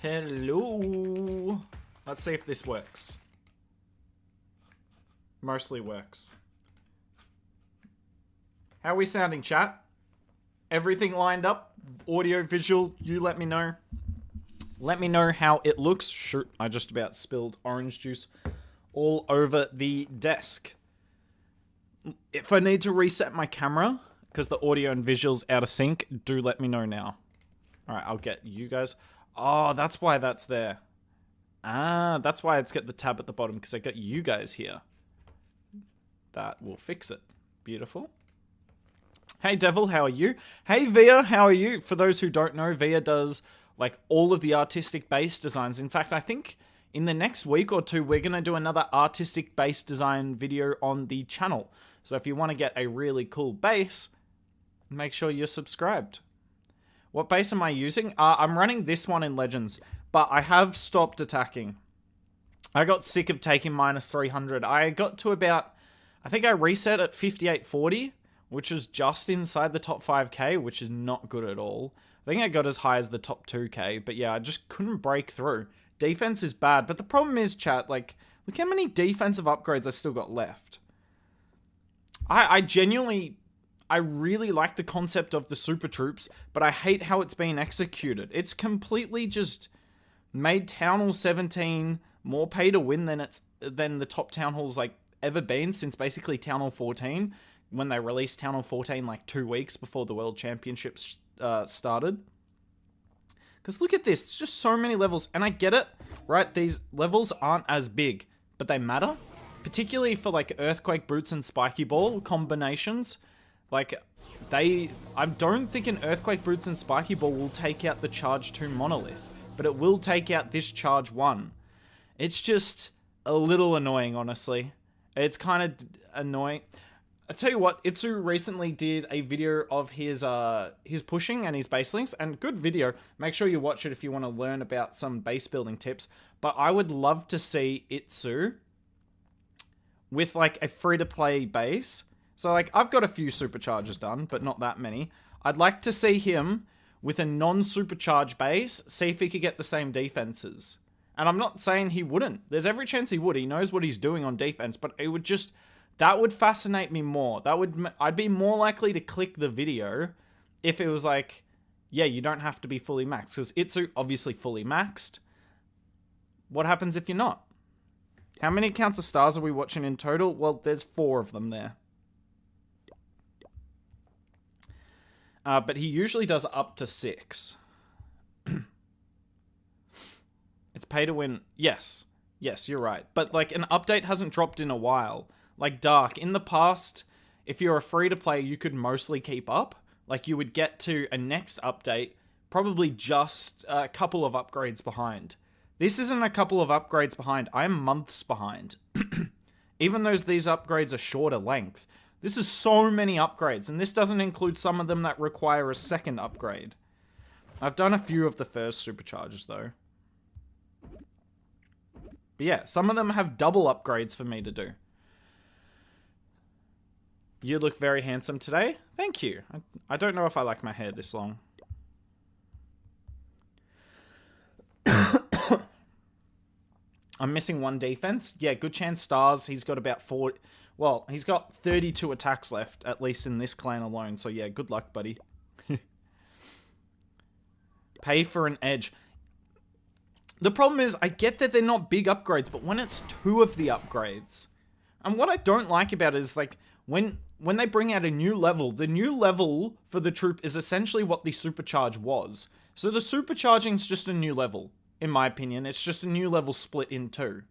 Hello. Let's see if this works. Mostly works. How are we sounding, chat? Everything lined up? Audio, visual, you let me know. Let me know how it looks. Shoot, I just about spilled orange juice all over the desk. If I need to reset my camera, because the audio and visual's out of sync, do let me know now. Alright, I'll get you guys. Oh, that's why that's there. Ah, that's why it's got the tab at the bottom, because I got you guys here. That will fix it. Beautiful. Hey Devil, how are you? Hey Via, how are you? For those who don't know, Via does like all of the artistic base designs. In fact, I think in the next week or two, we're going to do another artistic base design video on the channel. So if you want to get a really cool base, make sure you're subscribed. What base am I using? I'm running this one in Legends, but I have stopped attacking. I got sick of taking minus 300. I got to about, I think I reset at 5840, which was just inside the top 5k, which is not good at all. I think I got as high as the top 2k, but yeah, I just couldn't break through. Defense is bad, but the problem is, chat, like, look how many defensive upgrades I still got left. I genuinely, I really like the concept of the super troops, but I hate how it's been executed. It's completely just made Town Hall 17 more pay to win than the top Town Halls like ever been since basically Town Hall 14, when they released Town Hall 14 like 2 weeks before the World Championships started. Because look at this, it's just so many levels, and I get it, right? These levels aren't as big, but they matter. Particularly for like Earthquake Boots and Spiky Ball combinations. Like, I don't think an Earthquake Boots and Spiky Ball will take out the Charge 2 Monolith, but it will take out this Charge 1. It's just a little annoying, honestly. It's kind of annoying. I tell you what, Itsu recently did a video of his pushing and his base links, and good video. Make sure you watch it if you want to learn about some base building tips. But I would love to see Itsu with like a free-to-play base. So like, I've got a few supercharges done, but not that many. I'd like to see him with a non-supercharge base, see if he could get the same defenses. And I'm not saying he wouldn't. There's every chance he would. He knows what he's doing on defense, but it would just, that would fascinate me more. I'd be more likely to click the video if it was like, yeah, you don't have to be fully maxed, because Itsu obviously fully maxed. What happens if you're not? How many accounts of stars are we watching in total? Well, there's 4 of them there. But he usually does up to 6. It's pay to win. Yes. Yes, you're right. But like, an update hasn't dropped in a while. Like Dark, in the past, if you're a free-to-play, you could mostly keep up. Like, you would get to a next update, probably just a couple of upgrades behind. This isn't a couple of upgrades behind. I'm months behind. Even though these upgrades are shorter length. This is so many upgrades, and this doesn't include some of them that require a second upgrade. I've done a few of the first supercharges, though. But yeah, some of them have double upgrades for me to do. You look very handsome today. Thank you. I don't know if I like my hair this long. I'm missing 1 defense. Yeah, good chance stars. He's got about 40. Well, he's got 32 attacks left, at least in this clan alone. So yeah, good luck, buddy. Pay for an edge. The problem is, I get that they're not big upgrades, but when it's 2 of the upgrades, and what I don't like about it is like, when they bring out a new level, the new level for the troop is essentially what the supercharge was. So the supercharging is just a new level, in my opinion. It's just a new level split in 2.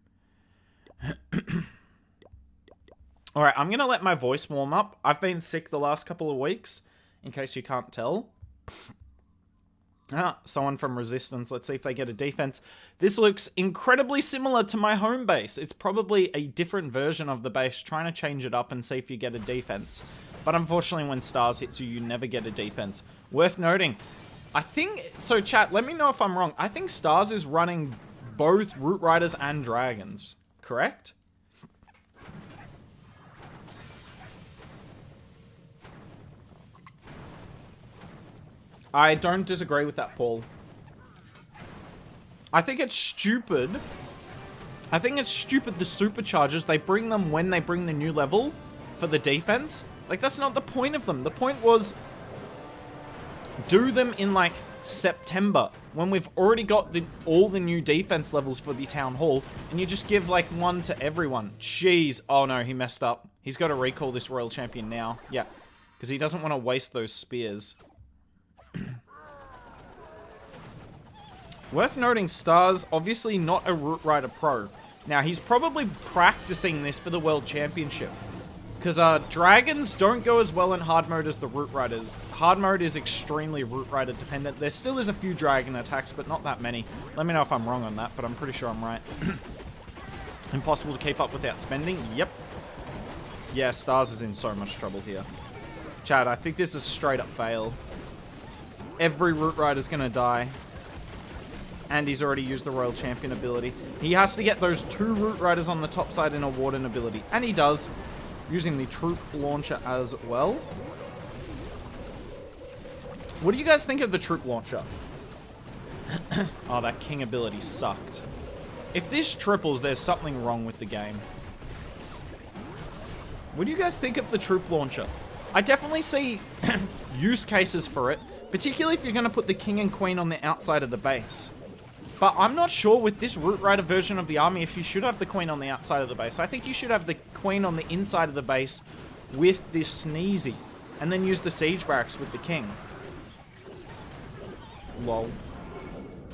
Alright, I'm going to let my voice warm up. I've been sick the last couple of weeks, in case you can't tell. Someone from Resistance. Let's see if they get a defense. This looks incredibly similar to my home base. It's probably a different version of the base, trying to change it up and see if you get a defense. But unfortunately, when stars hits you, you never get a defense. Worth noting. I think, so chat, let me know if I'm wrong. I think stars is running both Root Riders and Dragons, correct? I don't disagree with that, Paul. I think it's stupid. I think it's stupid the superchargers, they bring them when they bring the new level for the defense. Like, that's not the point of them. The point was, do them in, like, September, when we've already got all the new defense levels for the Town Hall, and you just give, like, one to everyone. Jeez. Oh, no, he messed up. He's got to recall this Royal Champion now. Yeah, because he doesn't want to waste those spears. Worth noting, Stars, obviously not a Root Rider Pro. Now, he's probably practicing this for the World Championship. Because Dragons don't go as well in hard mode as the Root Riders. Hard mode is extremely Root Rider dependent. There still is a few Dragon attacks, but not that many. Let me know if I'm wrong on that, but I'm pretty sure I'm right. Impossible to keep up without spending? Yep. Yeah, Stars is in so much trouble here. Chad, I think this is a straight up fail. Every Root Rider's gonna die. And he's already used the Royal Champion ability. He has to get those 2 Root Riders on the top side in a Warden ability. And he does, using the Troop Launcher as well. What do you guys think of the Troop Launcher? Oh, that King ability sucked. If this triples, there's something wrong with the game. What do you guys think of the Troop Launcher? I definitely see use cases for it, particularly if you're going to put the King and Queen on the outside of the base. But I'm not sure with this Root Rider version of the army if you should have the Queen on the outside of the base. I think you should have the Queen on the inside of the base with this Sneezy, and then use the Siege Barracks with the King. Lol.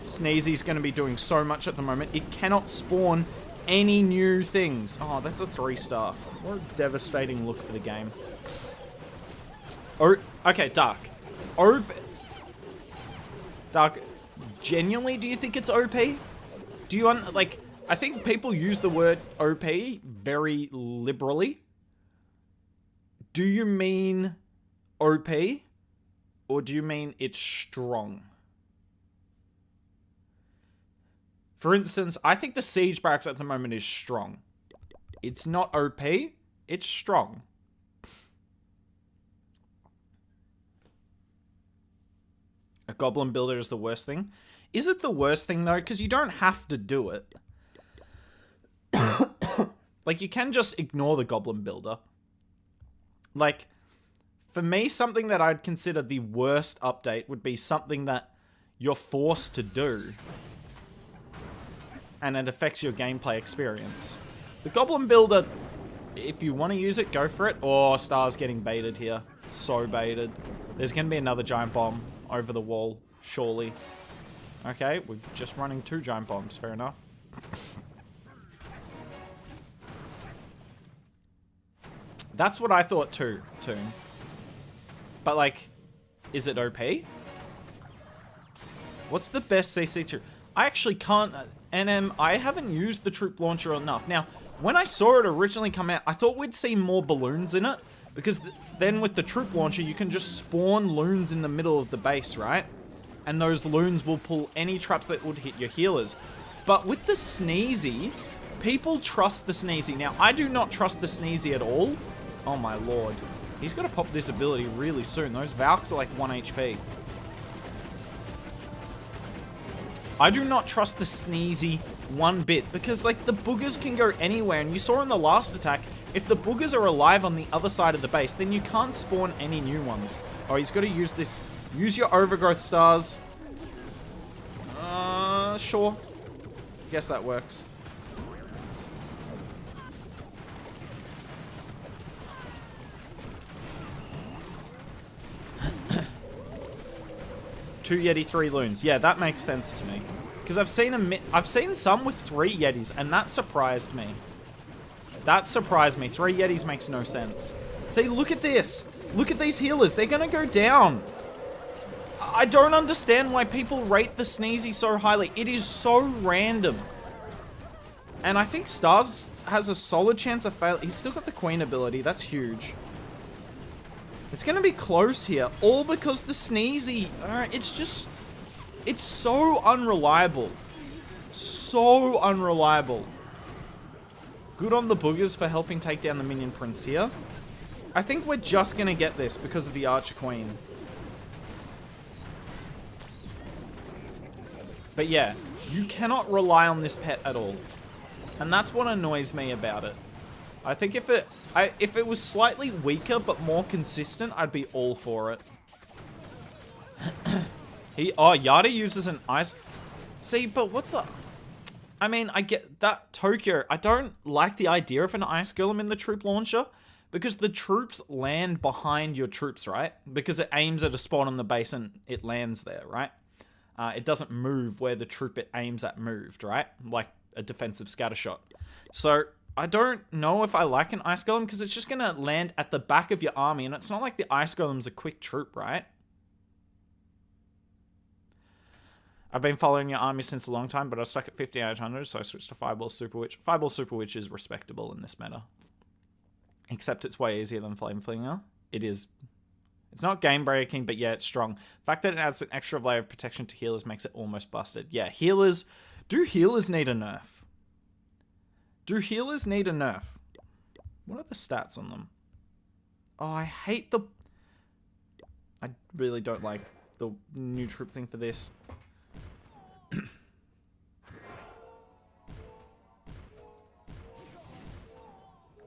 Sneezy's going to be doing so much at the moment. It cannot spawn any new things. Oh, that's a 3-star. What a devastating look for the game. Oh, okay, Dark. Dark, genuinely, do you think it's OP? Do you, like, I think people use the word OP very liberally. Do you mean OP? Or do you mean it's strong? For instance, I think the Siege Barracks at the moment is strong. It's not OP, it's strong. A Goblin Builder is the worst thing. Is it the worst thing, though? Because you don't have to do it. Like, you can just ignore the Goblin Builder. Like, for me, something that I'd consider the worst update would be something that you're forced to do, and it affects your gameplay experience. The Goblin Builder, if you want to use it, go for it. Oh, Star's getting baited here. So baited. There's going to be another Giant Bomb over the wall, surely. Okay, we're just running 2 Giant Bombs. Fair enough. That's what I thought too, Toon. But, like, is it OP? What's the best CC2? I actually can't... NM, I haven't used the Troop Launcher enough. Now, when I saw it originally come out, I thought we'd see more balloons in it. Because then with the Troop Launcher, you can just spawn loons in the middle of the base, right? And those loons will pull any traps that would hit your healers. But with the Sneezy, people trust the Sneezy. Now, I do not trust the Sneezy at all. Oh my lord. He's got to pop this ability really soon. Those Valks are like 1 HP. I do not trust the Sneezy one bit, because, like, the boogers can go anywhere, and you saw in the last attack, if the boogers are alive on the other side of the base, then you can't spawn any new ones. Oh, he's got to use this. Use your Overgrowth Stars. Sure. Guess that works. Two Yeti, 3 loons. Yeah, that makes sense to me. Because I've seen some with 3 Yetis, and that surprised me. That surprised me. 3 Yetis makes no sense. See, look at this. Look at these healers. They're going to go down. I don't understand why people rate the Sneezy so highly. It is so random. And I think Stars has a solid chance of fail. He's still got the Queen ability. That's huge. It's going to be close here. All because the Sneezy. It's just... It's so unreliable. So unreliable. Good on the boogers for helping take down the Minion Prince here. I think we're just going to get this because of the Archer Queen. But yeah, you cannot rely on this pet at all. And that's what annoys me about it. I think if it was slightly weaker but more consistent, I'd be all for it. Yada uses an ice... See, but what's the... I mean, I get that Tokyo. I don't like the idea of an ice golem in the troop launcher because the troops land behind your troops, right? Because it aims at a spot on the base and it lands there, right? It doesn't move where the troop it aims at moved, right? Like a defensive scatter shot. So I don't know if I like an ice golem because it's just going to land at the back of your army, and it's not like the ice golem's a quick troop, right? I've been following your army since a long time, but I was stuck at 5800, so I switched to Fireball Super Witch. Fireball Super Witch is respectable in this meta. Except it's way easier than Flame Flinger. It is. It's not game breaking, but yeah, it's strong. The fact that it adds an extra layer of protection to healers makes it almost busted. Yeah, healers... Do healers need a nerf? Do healers need a nerf? What are the stats on them? Oh, I hate the... I really don't like the new troop thing for this.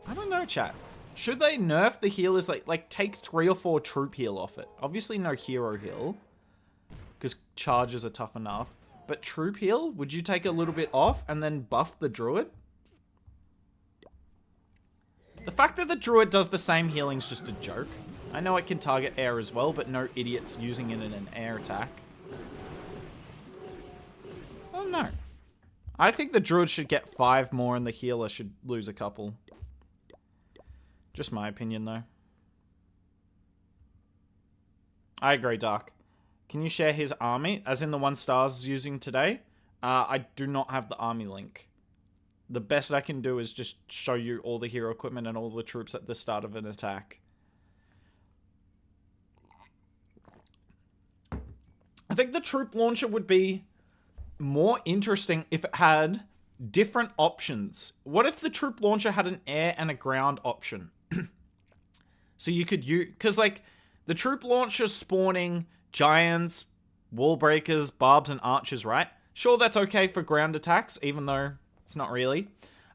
I don't know, chat. Should they nerf the healers, like take 3 or 4 troop heal off it? Obviously no hero heal, because charges are tough enough. But troop heal, would you take a little bit off and then buff the druid? The fact that the druid does the same healing is just a joke. I know it can target air as well, but no idiots using it in an air attack. Oh no. I think the druid should get 5 more and the healer should lose a couple. Just my opinion though. I agree, Dark. Can you share his army, as in the one Stars is using today? I do not have the army link. The best I can do is just show you all the hero equipment and all the troops at the start of an attack. I think the troop launcher would be more interesting if it had different options. What if the troop launcher had an air and a ground option? So you could use... Because, like, the troop launcher spawning giants, wall breakers, barbs, and archers, right? Sure, that's okay for ground attacks, even though it's not really.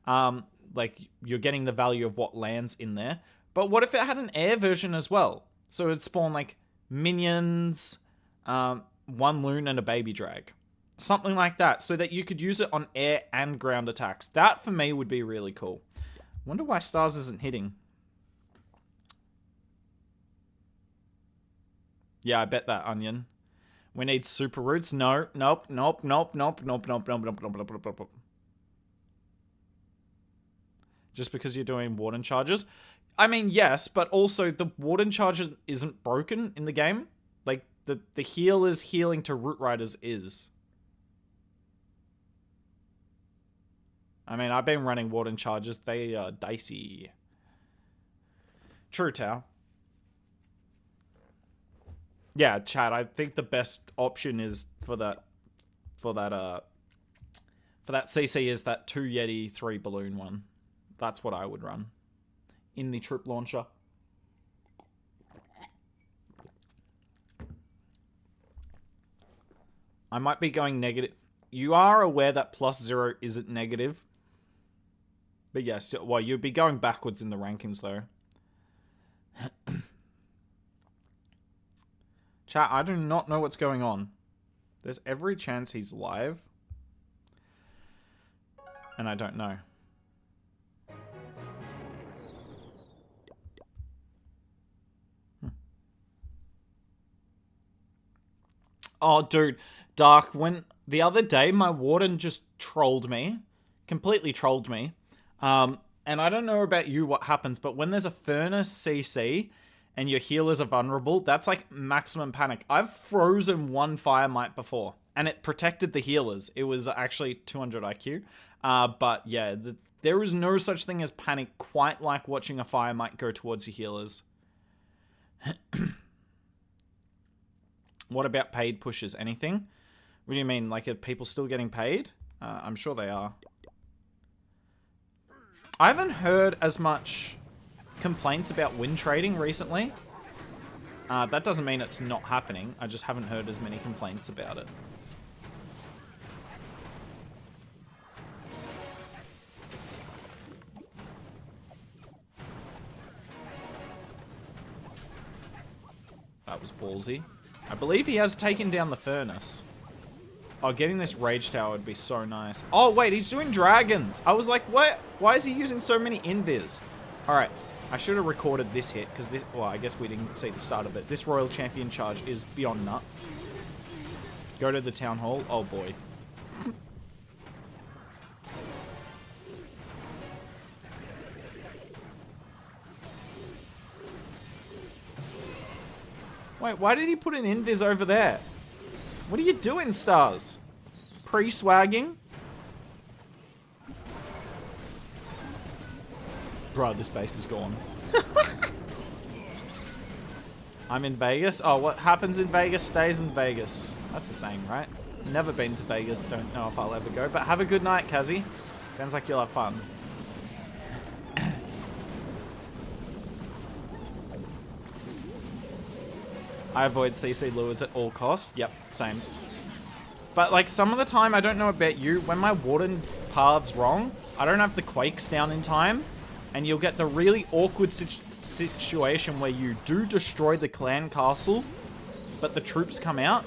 Like, you're getting the value of what lands in there. But what if it had an air version as well? So it'd spawn, like, minions, 1 loon, and a baby drag. Something like that, so that you could use it on air and ground attacks. That, for me, would be really cool. Wonder why Stars isn't hitting. Yeah, I bet that, Onion. We need super roots. No, nope. Just because you're doing warden charges? I mean, yes, but also the warden charge isn't broken in the game. Like, the healers healing to root riders is. I mean, I've been running warden charges. They are dicey. True, Tao. Yeah, chat, I think the best option is for that CC is that 2 Yeti, 3 balloon one. That's what I would run in the troop launcher. I might be going negative. You are aware that +0 isn't negative. But yes, well, you'd be going backwards in the rankings though. Chat, I do not know what's going on. There's every chance he's live. And I don't know. Oh, dude. Dark, when the other day, my warden just trolled me. Completely trolled me. And I don't know about you what happens, but when there's a furnace CC... and your healers are vulnerable, that's like maximum panic. I've frozen 1 Fire Mite before, and it protected the healers. It was actually 200 IQ. But yeah, there is no such thing as panic quite like watching a Fire Mite go towards your healers. What about paid pushes? Anything? What do you mean? Like, are people still getting paid? I'm sure they are. I haven't heard as much... complaints about win trading recently. That doesn't mean it's not happening. I just haven't heard as many complaints about it. That was ballsy. I believe he has taken down the furnace. Oh, getting this rage tower would be so nice. Oh, wait, he's doing dragons. I was like, what? Why is he using so many invis? All right, I should have recorded this hit because this, well, I guess we didn't see the start of it. This Royal Champion charge is beyond nuts. Go to the town hall. Oh, boy. Wait, why did he put an invis over there? What are you doing, Stars? Pre-swagging? Bro, this base is gone. I'm in Vegas. Oh, what happens in Vegas stays in Vegas. That's the same, right? Never been to Vegas. Don't know if I'll ever go. But have a good night, Kazi. Sounds like you'll have fun. I avoid CC lures at all costs. Yep, same. But like some of the time, I don't know about you, when my Warden path's wrong, I don't have the Quakes down in time, and you'll get the really awkward situation where you do destroy the clan castle, but the troops come out.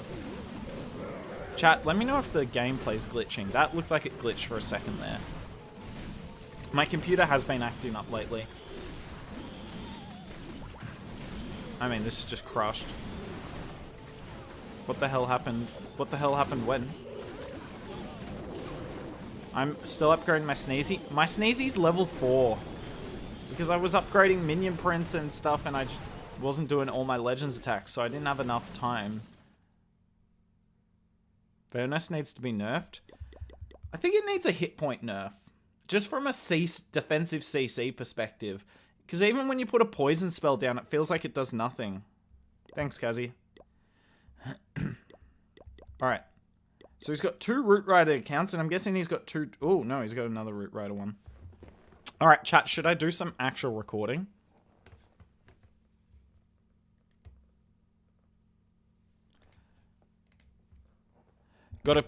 Chat, let me know if the gameplay's glitching. That looked like it glitched for a second there. My computer has been acting up lately. I mean, this is just crushed. What the hell happened? What the hell happened when? I'm still upgrading my Sneezy. My Sneezy's level 4. Because I was upgrading minion prints and stuff and I just wasn't doing all my legends attacks, so I didn't have enough time. Furnace needs to be nerfed. I think it needs a hit point nerf. Just from a defensive CC perspective. Because even when you put a poison spell down, it feels like it does nothing. Thanks, Kazi. Alright. So he's got 2 Root Rider accounts, and I'm guessing he's got 2... Oh, no, he's got another Root Rider one. Alright, chat, should I do some actual recording? Gotta...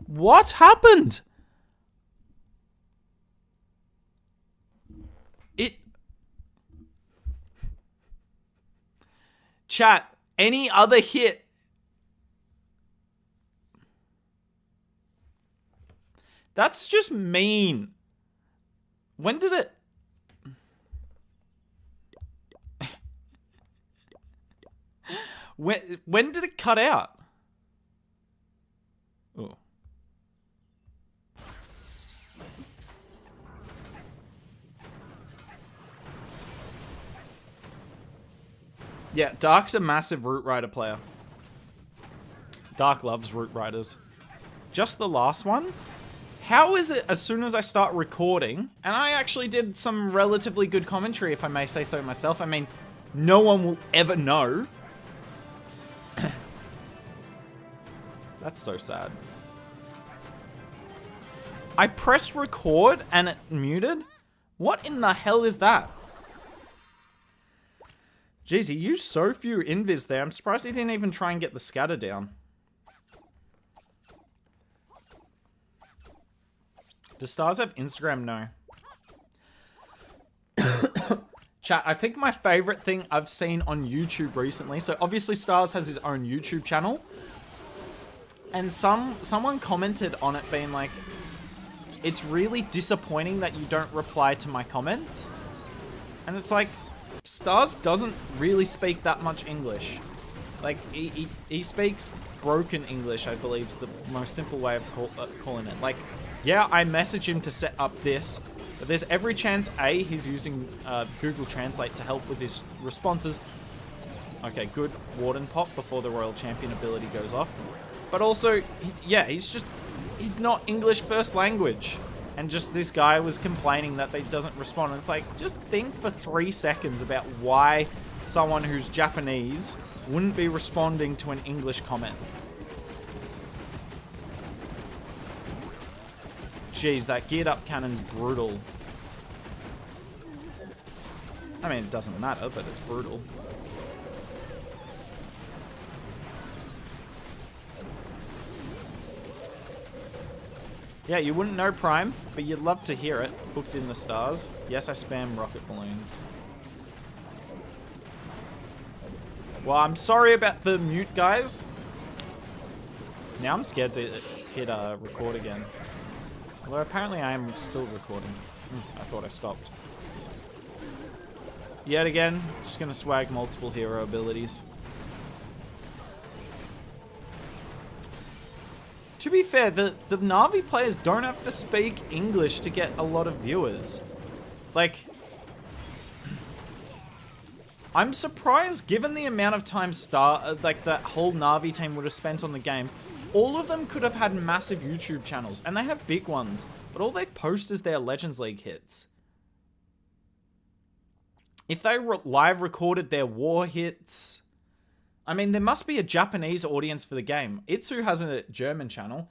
What happened? Chat, any other hit? That's just mean. When did it... when did it cut out? Oh. Yeah, Dark's a massive Root Rider player. Dark loves Root Riders. Just the last one? How is it as soon as I start recording, and I actually did some relatively good commentary, if I may say so myself. I mean, no one will ever know. That's so sad. I pressed record and it muted? What in the hell is that? Jeez, he used so few invis there. I'm surprised he didn't even try and get the scatter down. Does Stars have Instagram? No. Chat, I think my favorite thing I've seen on YouTube recently, so obviously Stars has his own YouTube channel, and someone commented on it being like, it's really disappointing that you don't reply to my comments. And it's like, Stars doesn't really speak that much English. Like, he speaks broken English, I believe is the most simple way of calling it. Like, yeah, I message him to set up this, but there's every chance, A, he's using Google Translate to help with his responses. Okay, good Warden pop before the Royal Champion ability goes off. But also, yeah, he's not English first language. And just this guy was complaining that they doesn't respond. And it's like, just think for 3 seconds about why someone who's Japanese wouldn't be responding to an English comment. Jeez, that geared up cannon's brutal. I mean, it doesn't matter, but it's brutal. Yeah, you wouldn't know Prime, but you'd love to hear it. Booked in the stars. Yes, I spam rocket balloons. Well, I'm sorry about the mute, guys. Now I'm scared to hit record again. Although apparently I am still recording. I thought I stopped. Yet again, just gonna swag multiple hero abilities. To be fair, the Na'Vi players don't have to speak English to get a lot of viewers. Like, I'm surprised, given the amount of time like that whole Na'Vi team would have spent on the game, all of them could have had massive YouTube channels, and they have big ones, but all they post is their Legends League hits. If they live recorded their war hits... I mean, there must be a Japanese audience for the game. Itsu has a German channel.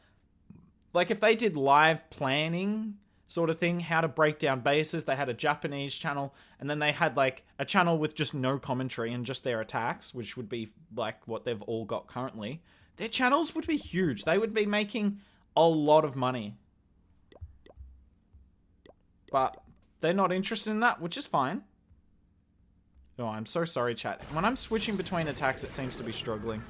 Like, if they did live planning sort of thing, how to break down bases, they had a Japanese channel, and then they had, like, a channel with just no commentary and just their attacks, which would be, like, what they've all got currently. Their channels would be huge. They would be making a lot of money. But they're not interested in that, which is fine. Oh, I'm so sorry, chat. When I'm switching between attacks, it seems to be struggling.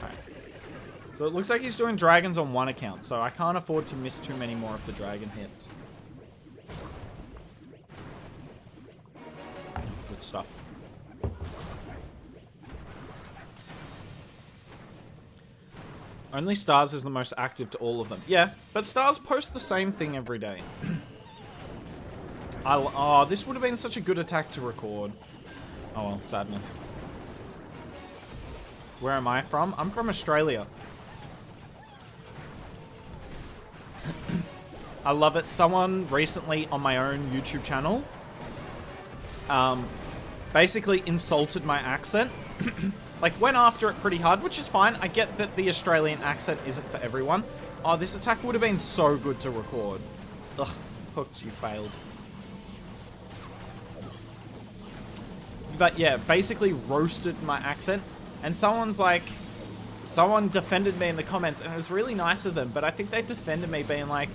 Alright. So it looks like he's doing dragons on one account, so I can't afford to miss too many more of the dragon hits. Good stuff. Only Stars is the most active to all of them. Yeah, but Stars post the same thing every day. Oh, this would have been such a good attack to record. Oh well, sadness. Where am I from? I'm from Australia. I love it. Someone recently on my own YouTube channel basically insulted my accent. Like, went after it pretty hard, which is fine. I get that the Australian accent isn't for everyone. Oh, this attack would have been so good to record. Ugh, hooked, you failed. But yeah, basically roasted my accent. And someone defended me in the comments, and it was really nice of them, but I think they defended me being like,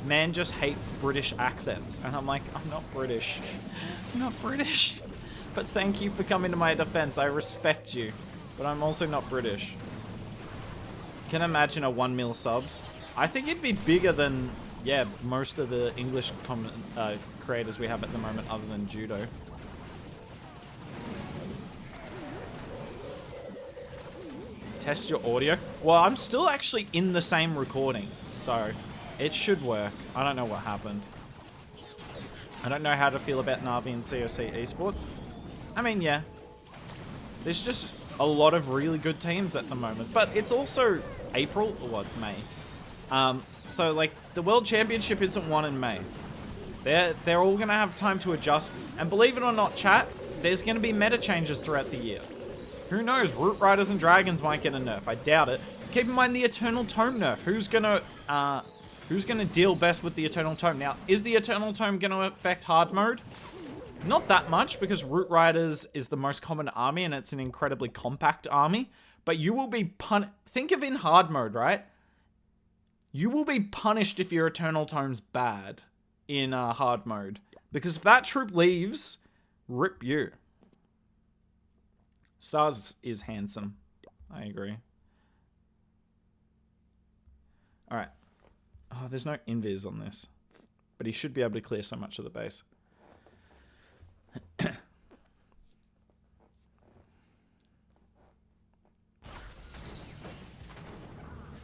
man just hates British accents. And I'm like, I'm not British. I'm not British. But thank you for coming to my defense. I respect you. But I'm also not British. Can imagine a 1 mil subs. I think it'd be bigger than, yeah, most of the English creators we have at the moment other than Judo. Test your audio. Well, I'm still actually in the same recording, so it should work. I don't know what happened. I don't know how to feel about Na'Vi and COC Esports. I mean, yeah. There's just a lot of really good teams at the moment, but it's also April, or well, it's May. So like the World Championship isn't won in May. They're all gonna have time to adjust, and believe it or not, chat, there's gonna be meta changes throughout the year. Who knows? Root Riders and Dragons might get a nerf. I doubt it. Keep in mind the Eternal Tome nerf. Who's gonna deal best with the Eternal Tome? Now, is the Eternal Tome gonna affect hard mode? Not that much, because Root Riders is the most common army and it's an incredibly compact army. But you will be think of in hard mode, right? You will be punished if your Eternal Tome's bad in hard mode. Because if that troop leaves, rip you. Stars is handsome. I agree. Alright. Oh, there's no invis on this. But he should be able to clear so much of the base.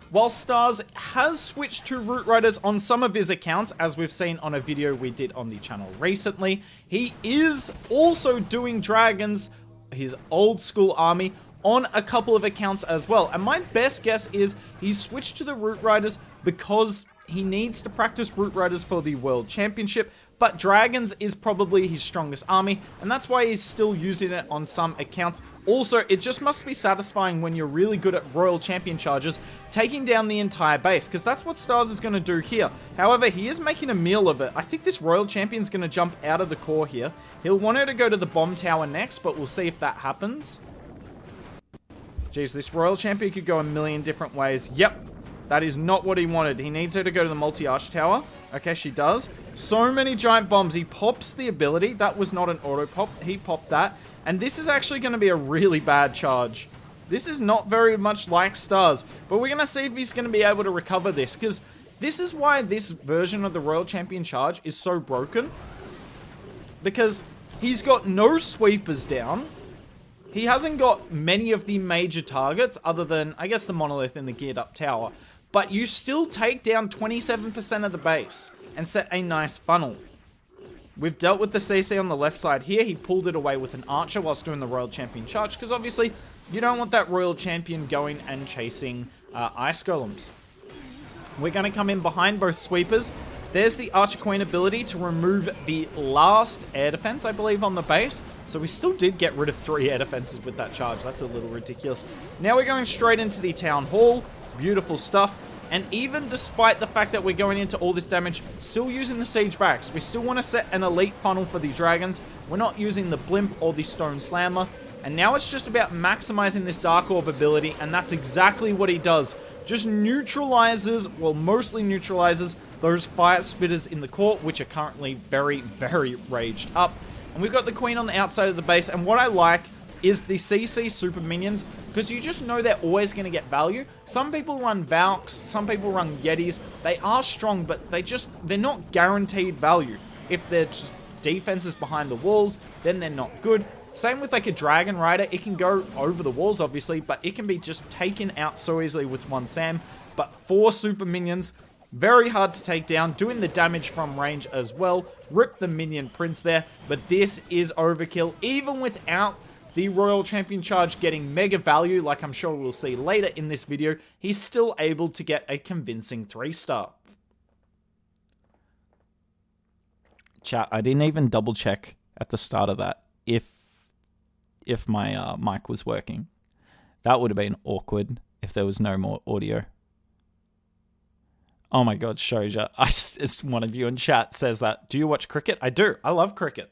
While Stars has switched to Root Riders on some of his accounts, as we've seen on a video we did on the channel recently, he is also doing Dragons, his old school army, on a couple of accounts as well. And my best guess is he's switched to the Root Riders because he needs to practice Root Riders for the World Championship, but Dragons is probably his strongest army, and that's why he's still using it on some accounts. Also, it just must be satisfying when you're really good at Royal Champion charges, taking down the entire base, because that's what Stars is going to do here. However, he is making a meal of it. I think this Royal Champion's going to jump out of the core here. He'll want her to go to the bomb tower next, but we'll see if that happens. Jeez, this Royal Champion could go a million different ways. Yep, that is not what he wanted. He needs her to go to the multi-arch tower. Okay, she does. So many giant bombs. He pops the ability. That was not an auto pop. He popped that. And this is actually going to be a really bad charge. This is not very much like Stars. But we're going to see if he's going to be able to recover this. Because this is why this version of the Royal Champion charge is so broken. Because he's got no sweepers down. He hasn't got many of the major targets other than, I guess, the monolith and the geared up tower. But you still take down 27% of the base and set a nice funnel. We've dealt with the CC on the left side here. He pulled it away with an archer whilst doing the Royal Champion charge, because obviously you don't want that Royal Champion going and chasing ice golems. We're going to come in behind both sweepers. There's the Archer Queen ability to remove the last air defense, I believe, on the base. So we still did get rid of 3 air defenses with that charge. That's a little ridiculous. Now we're going straight into the Town Hall. Beautiful stuff. And even despite the fact that we're going into all this damage, still using the Siege Barracks. We still want to set an elite funnel for the Dragons. We're not using the Blimp or the Stone Slammer. And now it's just about maximizing this Dark Orb ability, and that's exactly what he does. Just neutralizes, well, mostly neutralizes those fire spitters in the court, which are currently very, very raged up. And we've got the Queen on the outside of the base, and what I like is the CC super minions, because you just know they're always going to get value. Some people run Valks, some people run Yetis. They are strong, but they're not guaranteed value. If their defense is behind the walls, then they're not good. Same with like a Dragon Rider. It can go over the walls, obviously, but it can be just taken out so easily with one Sam. But 4 super minions, very hard to take down, doing the damage from range as well. Rip the minion prince there, but this is overkill, even without the Royal Champion charge getting mega value, like I'm sure we'll see later in this video. He's still able to get a convincing 3-star. Chat, I didn't even double check at the start of that if my mic was working. That would have been awkward if there was no more audio. Oh my god, Shoja. It's one of you in chat says that. Do you watch cricket? I do. I love cricket.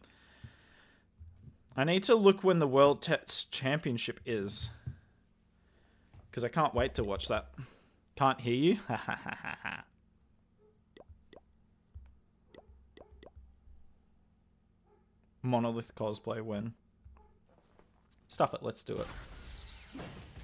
I need to look when the World Test Championship is. Because I can't wait to watch that. Can't hear you? Monolith cosplay win. Stuff it, let's do it.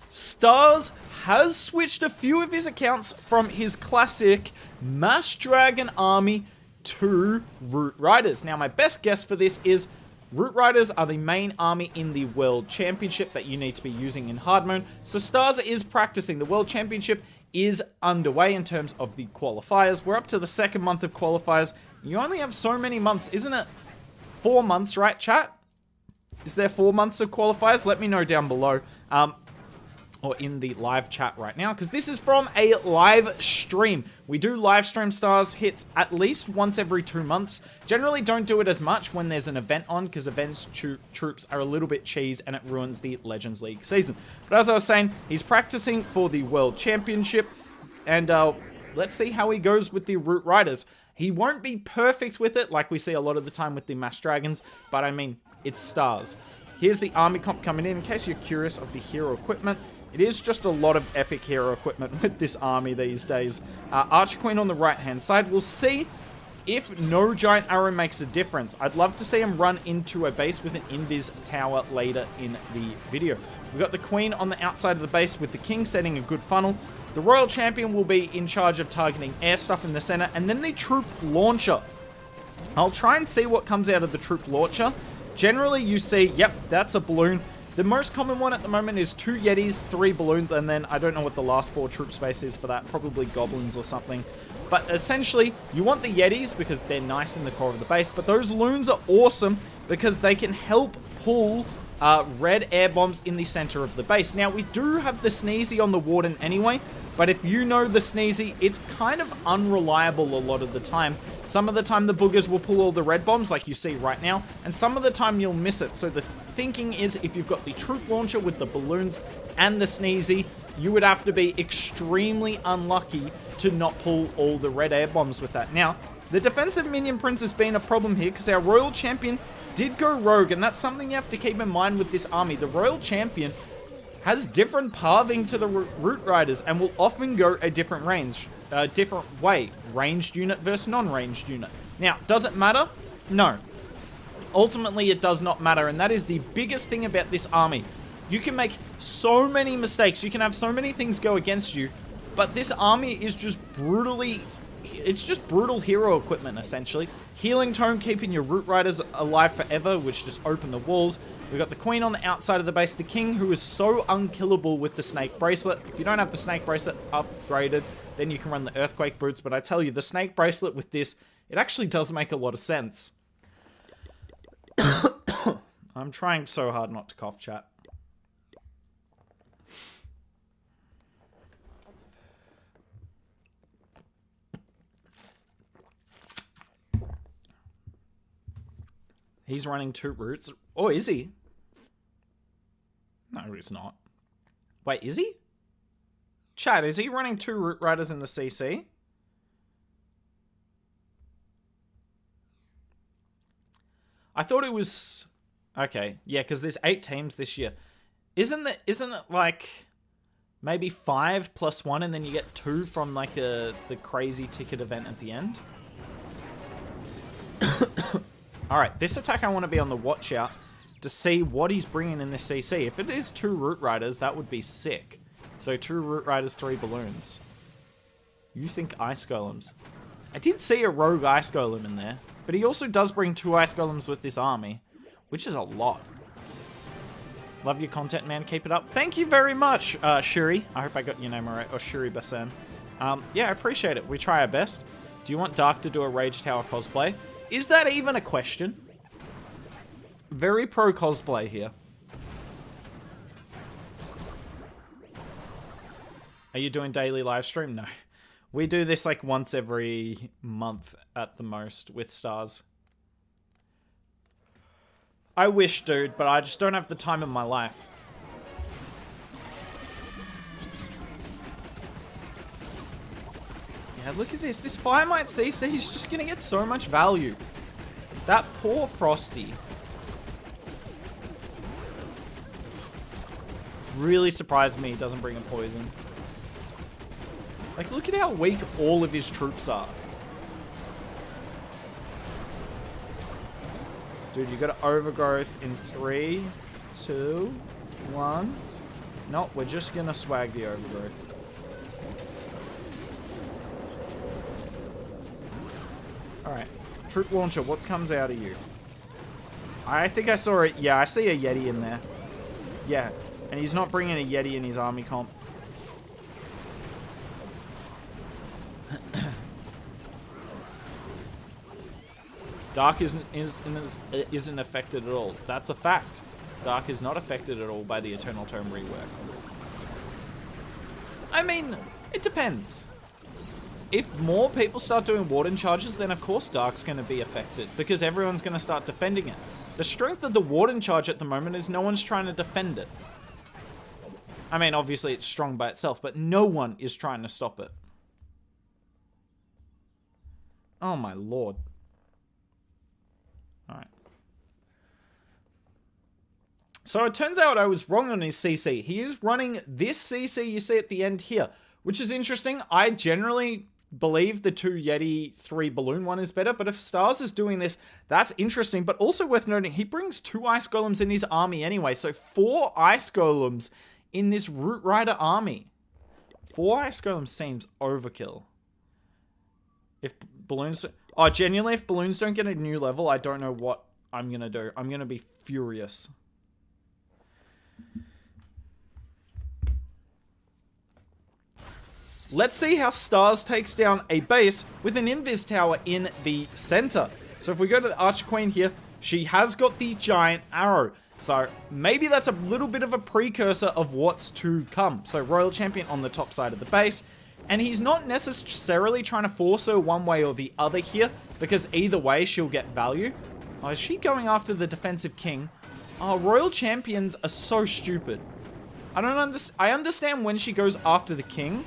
Stars has switched a few of his accounts from his classic Mass Dragon army to Root Riders. Now, my best guess for this is Root Riders are the main army in the World Championship that you need to be using in hard mode. So Stars is practicing. The World Championship is underway in terms of the qualifiers. We're up to the second month of qualifiers. You only have so many months, isn't it? 4 months, right, chat? Is there 4 months of qualifiers? Let me know down below. Or in the live chat right now, because this is from a live stream. We do live stream Stars hits at least once every 2 months. Generally don't do it as much when there's an event on, because events troops are a little bit cheese and it ruins the Legends League season. But as I was saying, he's practicing for the World Championship, and let's see how he goes with the Root Riders. He won't be perfect with it, like we see a lot of the time with the Mass Dragons, but I mean, it's Stars. Here's the army comp coming in case you're curious of the hero equipment. It is just a lot of epic hero equipment with this army these days. Archer Queen on the right-hand side. We'll see if no Giant Arrow makes a difference. I'd love to see him run into a base with an Invis Tower later in the video. We've got the Queen on the outside of the base with the King setting a good funnel. The Royal Champion will be in charge of targeting air stuff in the center. And then the Troop Launcher. I'll try and see what comes out of the Troop Launcher. Generally, you see, yep, that's a balloon. The most common one at the moment is 2 Yetis, 3 balloons, and then I don't know what the last 4 troop space is for that. Probably goblins or something. But essentially, you want the Yetis because they're nice in the core of the base. But those loons are awesome because they can help pull red air bombs in the center of the base. Now, we do have the Sneezy on the Warden anyway. But if you know the Sneezy, it's kind of unreliable a lot of the time. Some of the time the boogers will pull all the red bombs like you see right now, and some of the time you'll miss it. So the thinking is if you've got the Troop Launcher with the balloons and the Sneezy, you would have to be extremely unlucky to not pull all the red air bombs with that. Now, the defensive minion prince has been a problem here because our Royal Champion did go rogue, and that's something you have to keep in mind with this army. The Royal Champion has different pathing to the Root Riders and will often go a different way. Ranged unit versus non-ranged unit. Now, does it matter? No. Ultimately, it does not matter, and that is the biggest thing about this army. You can make so many mistakes, you can have so many things go against you, but this army is just brutally... It's just brutal hero equipment, essentially. Healing Tome keeping your Root Riders alive forever, which just open the walls. We've got the Queen on the outside of the base. The King, who is so unkillable with the Snake Bracelet. If you don't have the Snake Bracelet upgraded, then you can run the Earthquake Boots. But I tell you, the Snake Bracelet with this, it actually does make a lot of sense. I'm trying so hard not to cough, chat. He's running 2 roots. Oh, is he? No, he's not. Wait, is he? Chad, is he running 2 Root Riders in the CC? I thought it was... Okay, yeah, because there's 8 teams this year. Isn't it like maybe 5 plus 1 and then you get 2 from like the crazy ticket event at the end? Alright, this attack I want to be on the watch out to see what he's bringing in this CC. If it is 2 Root Riders, that would be sick. So 2 Root Riders, 3 balloons. You think Ice Golems. I did see a rogue Ice Golem in there, but he also does bring 2 Ice Golems with this army, which is a lot. Love your content, man. Keep it up. Thank you very much, Shuri. I hope I got your name right, or Shuri Basen. Yeah, I appreciate it. We try our best. Do you want Dark to do a Rage Tower cosplay? Is that even a question? Very pro cosplay here. Are you doing daily live stream? No. We do this like once every month at the most with Stars. I wish, dude, but I just don't have the time in my life. Yeah, look at this. This Firemite CC is just going to get so much value. That poor Frosty. Really surprised me he doesn't bring a poison. Like, look at how weak all of his troops are. Dude, you got overgrowth in 3, 2, 1. No, we're just gonna swag the overgrowth. Alright. Troop launcher, what comes out of you? I think I saw it. Yeah, I see a Yeti in there. Yeah. And he's not bringing a Yeti in his army comp. Dark isn't affected at all. That's a fact. Dark is not affected at all by the Eternal Tome rework. I mean, it depends. If more people start doing Warden charges, then of course Dark's going to be affected, because everyone's going to start defending it. The strength of the Warden charge at the moment is no one's trying to defend it. I mean, obviously it's strong by itself, but no one is trying to stop it. Oh my lord. Alright. So it turns out I was wrong on his CC. He is running this CC you see at the end here, which is interesting. I generally believe the 2 Yeti 3 balloon one is better, but if Stars is doing this, that's interesting. But also worth noting, he brings 2 Ice Golems in his army anyway, so 4 Ice Golems in this Root Rider army. 4 Ice Golems seems overkill. If balloons... Oh, genuinely, if balloons don't get a new level, I don't know what I'm going to do. I'm going to be furious. Let's see how Stars takes down a base with an Invis Tower in the center. So if we go to the Archer Queen here, she has got the giant arrow. So maybe that's a little bit of a precursor of what's to come. So Royal Champion on the top side of the base. And he's not necessarily trying to force her one way or the other here, because either way she'll get value. Oh, is she going after the defensive king? Oh, Royal Champions are so stupid. I understand when she goes after the king,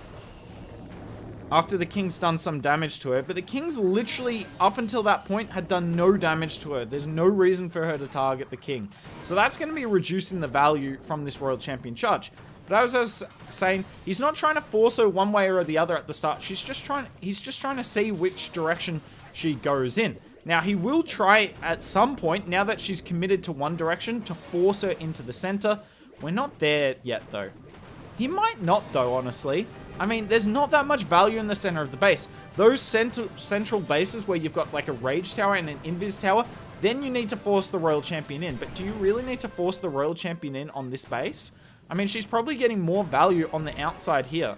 after the king's done some damage to her, but the king's literally, up until that point, had done no damage to her. There's no reason for her to target the king. So that's going to be reducing the value from this Royal Champion charge. But as I was saying, he's not trying to force her one way or the other at the start. He's just trying to see which direction she goes in. Now, he will try at some point, now that she's committed to one direction, to force her into the center. We're not there yet, though. He might not, though, honestly. I mean, there's not that much value in the center of the base. Those central bases where you've got like a Rage Tower and an Invis Tower, then you need to force the Royal Champion in. But do you really need to force the Royal Champion in on this base? I mean, she's probably getting more value on the outside here.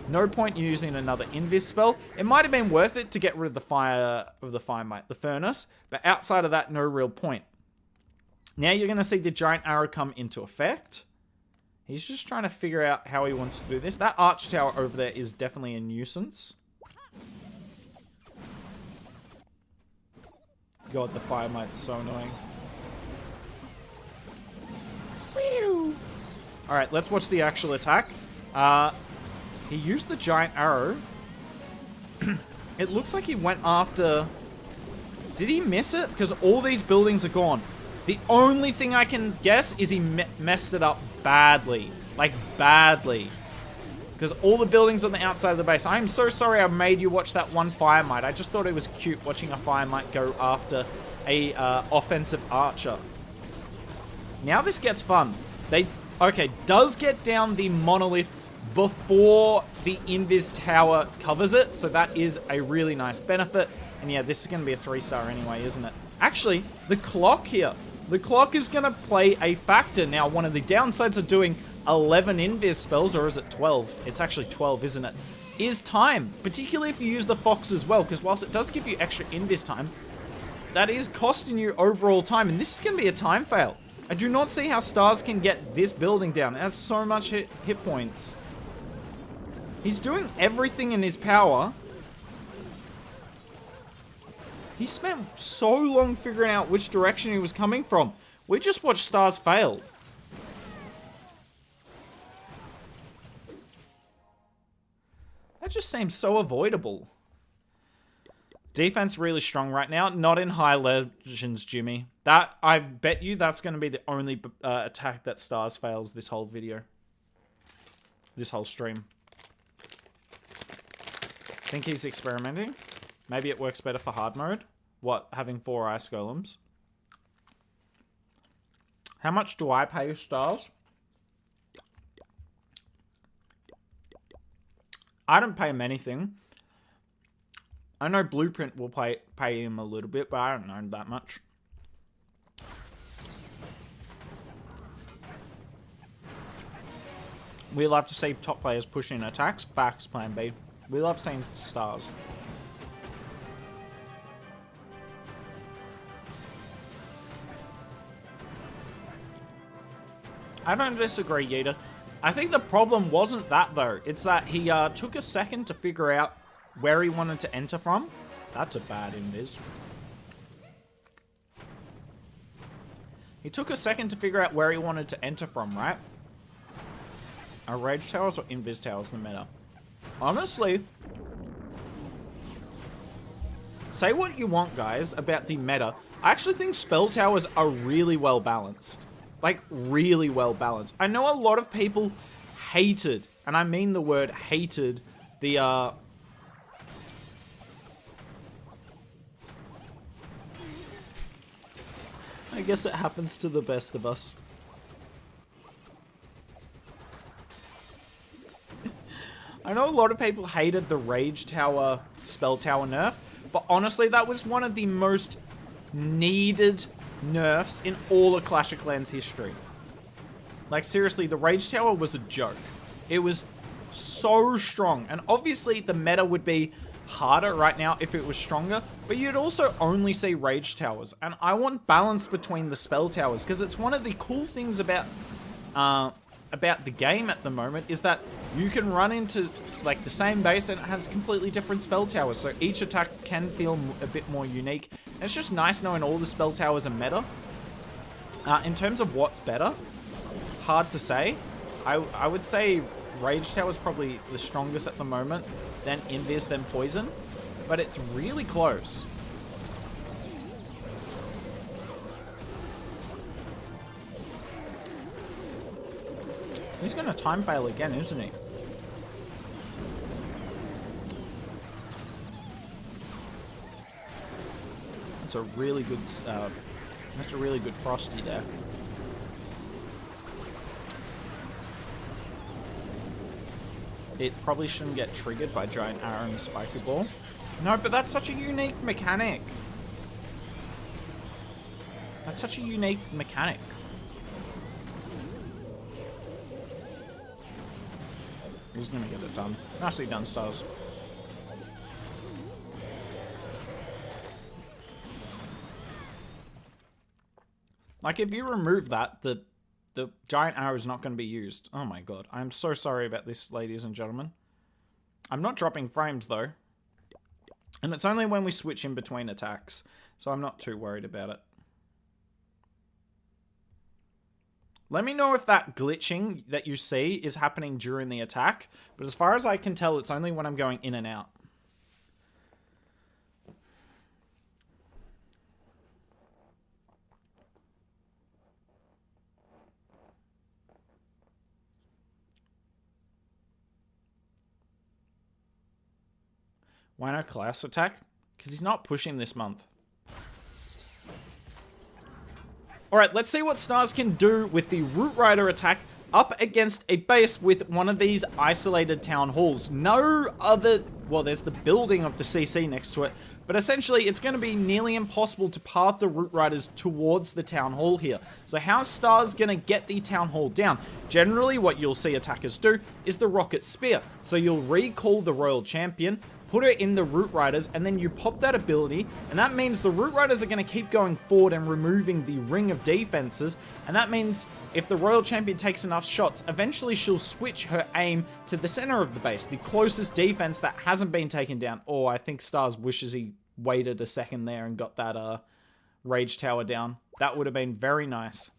No point in using another Invis spell. It might have been worth it to get rid of the the furnace, but outside of that, no real point. Now you're going to see the giant arrow come into effect. He's just trying to figure out how he wants to do this. That arch tower over there is definitely a nuisance. God, the fire mite's so annoying. Alright, let's watch the actual attack. He used the giant arrow. It looks like he went after... Did he miss it? Because all these buildings are gone. The only thing I can guess is he messed it up badly. Like, badly. Because all the buildings on the outside of the base. I'm so sorry I made you watch that one fire mite. I just thought it was cute watching a fire mite go after a offensive archer. Now this gets fun. Okay, does get down the monolith before the Invis Tower covers it. So that is a really nice benefit. And yeah, this is going to be a 3-star anyway, isn't it? Actually, the clock here. The clock is going to play a factor. Now, one of the downsides of doing 11 Invis spells, or is it 12? It's actually 12, isn't it? Is time. Particularly if you use the Fox as well, because whilst it does give you extra Invis time, that is costing you overall time. And this is going to be a time fail. I do not see how Stars can get this building down. It has so much hit points. He's doing everything in his power. He spent so long figuring out which direction he was coming from. We just watched Stars fail. That just seems so avoidable. Defense really strong right now. Not in high legends, Jimmy. That, I bet you that's going to be the only attack that Stars fails this whole video. This whole stream. Think he's experimenting? Maybe it works better for hard mode? What, having 4 ice golems? How much do I pay Stars? I don't pay him anything. I know Blueprint will pay him a little bit, but I don't know that much. We love to see top players pushing attacks. Facts, plan B. We love seeing Stars. I don't disagree, Yeeta. I think the problem wasn't that, though. It's that he took a second to figure out where he wanted to enter from. That's a bad invis. He took a second to figure out where he wanted to enter from, right? Are Rage Towers or Invis Towers the meta? Honestly, say what you want, guys, about the meta. I actually think Spell Towers are really well balanced. Like, really well balanced. I know a lot of people hated, and I mean the word hated, the, I guess it happens to the best of us. I know a lot of people hated the Rage Tower, Spell Tower nerf, but honestly, that was one of the most needed nerfs in all of Clash of Clans history. Like, seriously, the Rage Tower was a joke. It was so strong, and obviously the meta would be harder right now if it was stronger, but you'd also only see Rage Towers, and I want balance between the Spell Towers, because it's one of the cool things about the game at the moment, is that you can run into like the same base and it has completely different Spell Towers, so each attack can feel a bit more unique. And it's just nice knowing all the Spell Towers are meta. In terms of what's better, hard to say. I would say Rage Tower is probably the strongest at the moment, then Invis, then Poison, but it's really close. He's going to time fail again, isn't he? That's a really good Frosty there. It probably shouldn't get triggered by Giant Arrow and Spiky Ball. No, but that's such a unique mechanic. That's such a unique mechanic. He's gonna get it done. Nicely done, Stars. Like, if you remove that, the giant arrow is not going to be used. Oh my god. I'm so sorry about this, ladies and gentlemen. I'm not dropping frames, though. And it's only when we switch in between attacks, so I'm not too worried about it. Let me know if that glitching that you see is happening during the attack, but as far as I can tell, it's only when I'm going in and out. Why no class attack? Because he's not pushing this month. Alright, let's see what Stars can do with the Root Rider attack up against a base with one of these isolated town halls. No other... Well, there's the building of the CC next to it, but essentially it's going to be nearly impossible to path the Root Riders towards the town hall here. So how's Stars going to get the town hall down? Generally, what you'll see attackers do is the Rocket Spear. So you'll recall the Royal Champion, put it in the Root Riders, and then you pop that ability, and that means the Root Riders are going to keep going forward and removing the ring of defenses, and that means if the Royal Champion takes enough shots, eventually she'll switch her aim to the center of the base, the closest defense that hasn't been taken down. Oh, I think Stars wishes he waited a second there and got that Rage Tower down. That would have been very nice.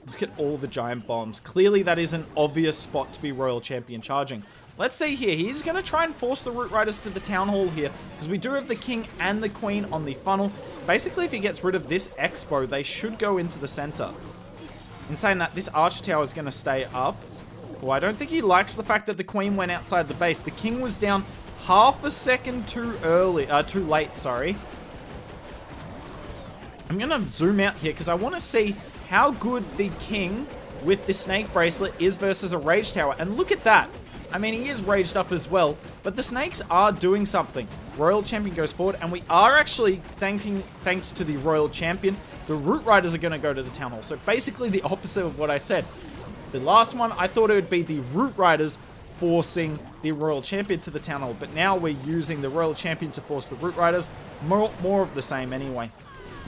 Look at all the giant bombs. Clearly that is an obvious spot to be Royal Champion charging. let's see here. He's going to try and force the Root Riders to the Town Hall here, because we do have the King and the Queen on the funnel. Basically, if he gets rid of this Expo, they should go into the center. In saying that, this Archer Tower is going to stay up. Well, I don't think he likes the fact that the Queen went outside the base. The King was down half a second too late, sorry. I'm going to zoom out here because I want to see how good the King with the Snake Bracelet is versus a Rage Tower. And look at that. I mean, he is raged up as well, but the Snakes are doing something. Royal Champion goes forward, and we are actually, thanks to the Royal Champion, the Root Riders are going to go to the Town Hall. So basically the opposite of what I said. The last one, I thought it would be the Root Riders forcing the Royal Champion to the Town Hall, but now we're using the Royal Champion to force the Root Riders. More of the same anyway.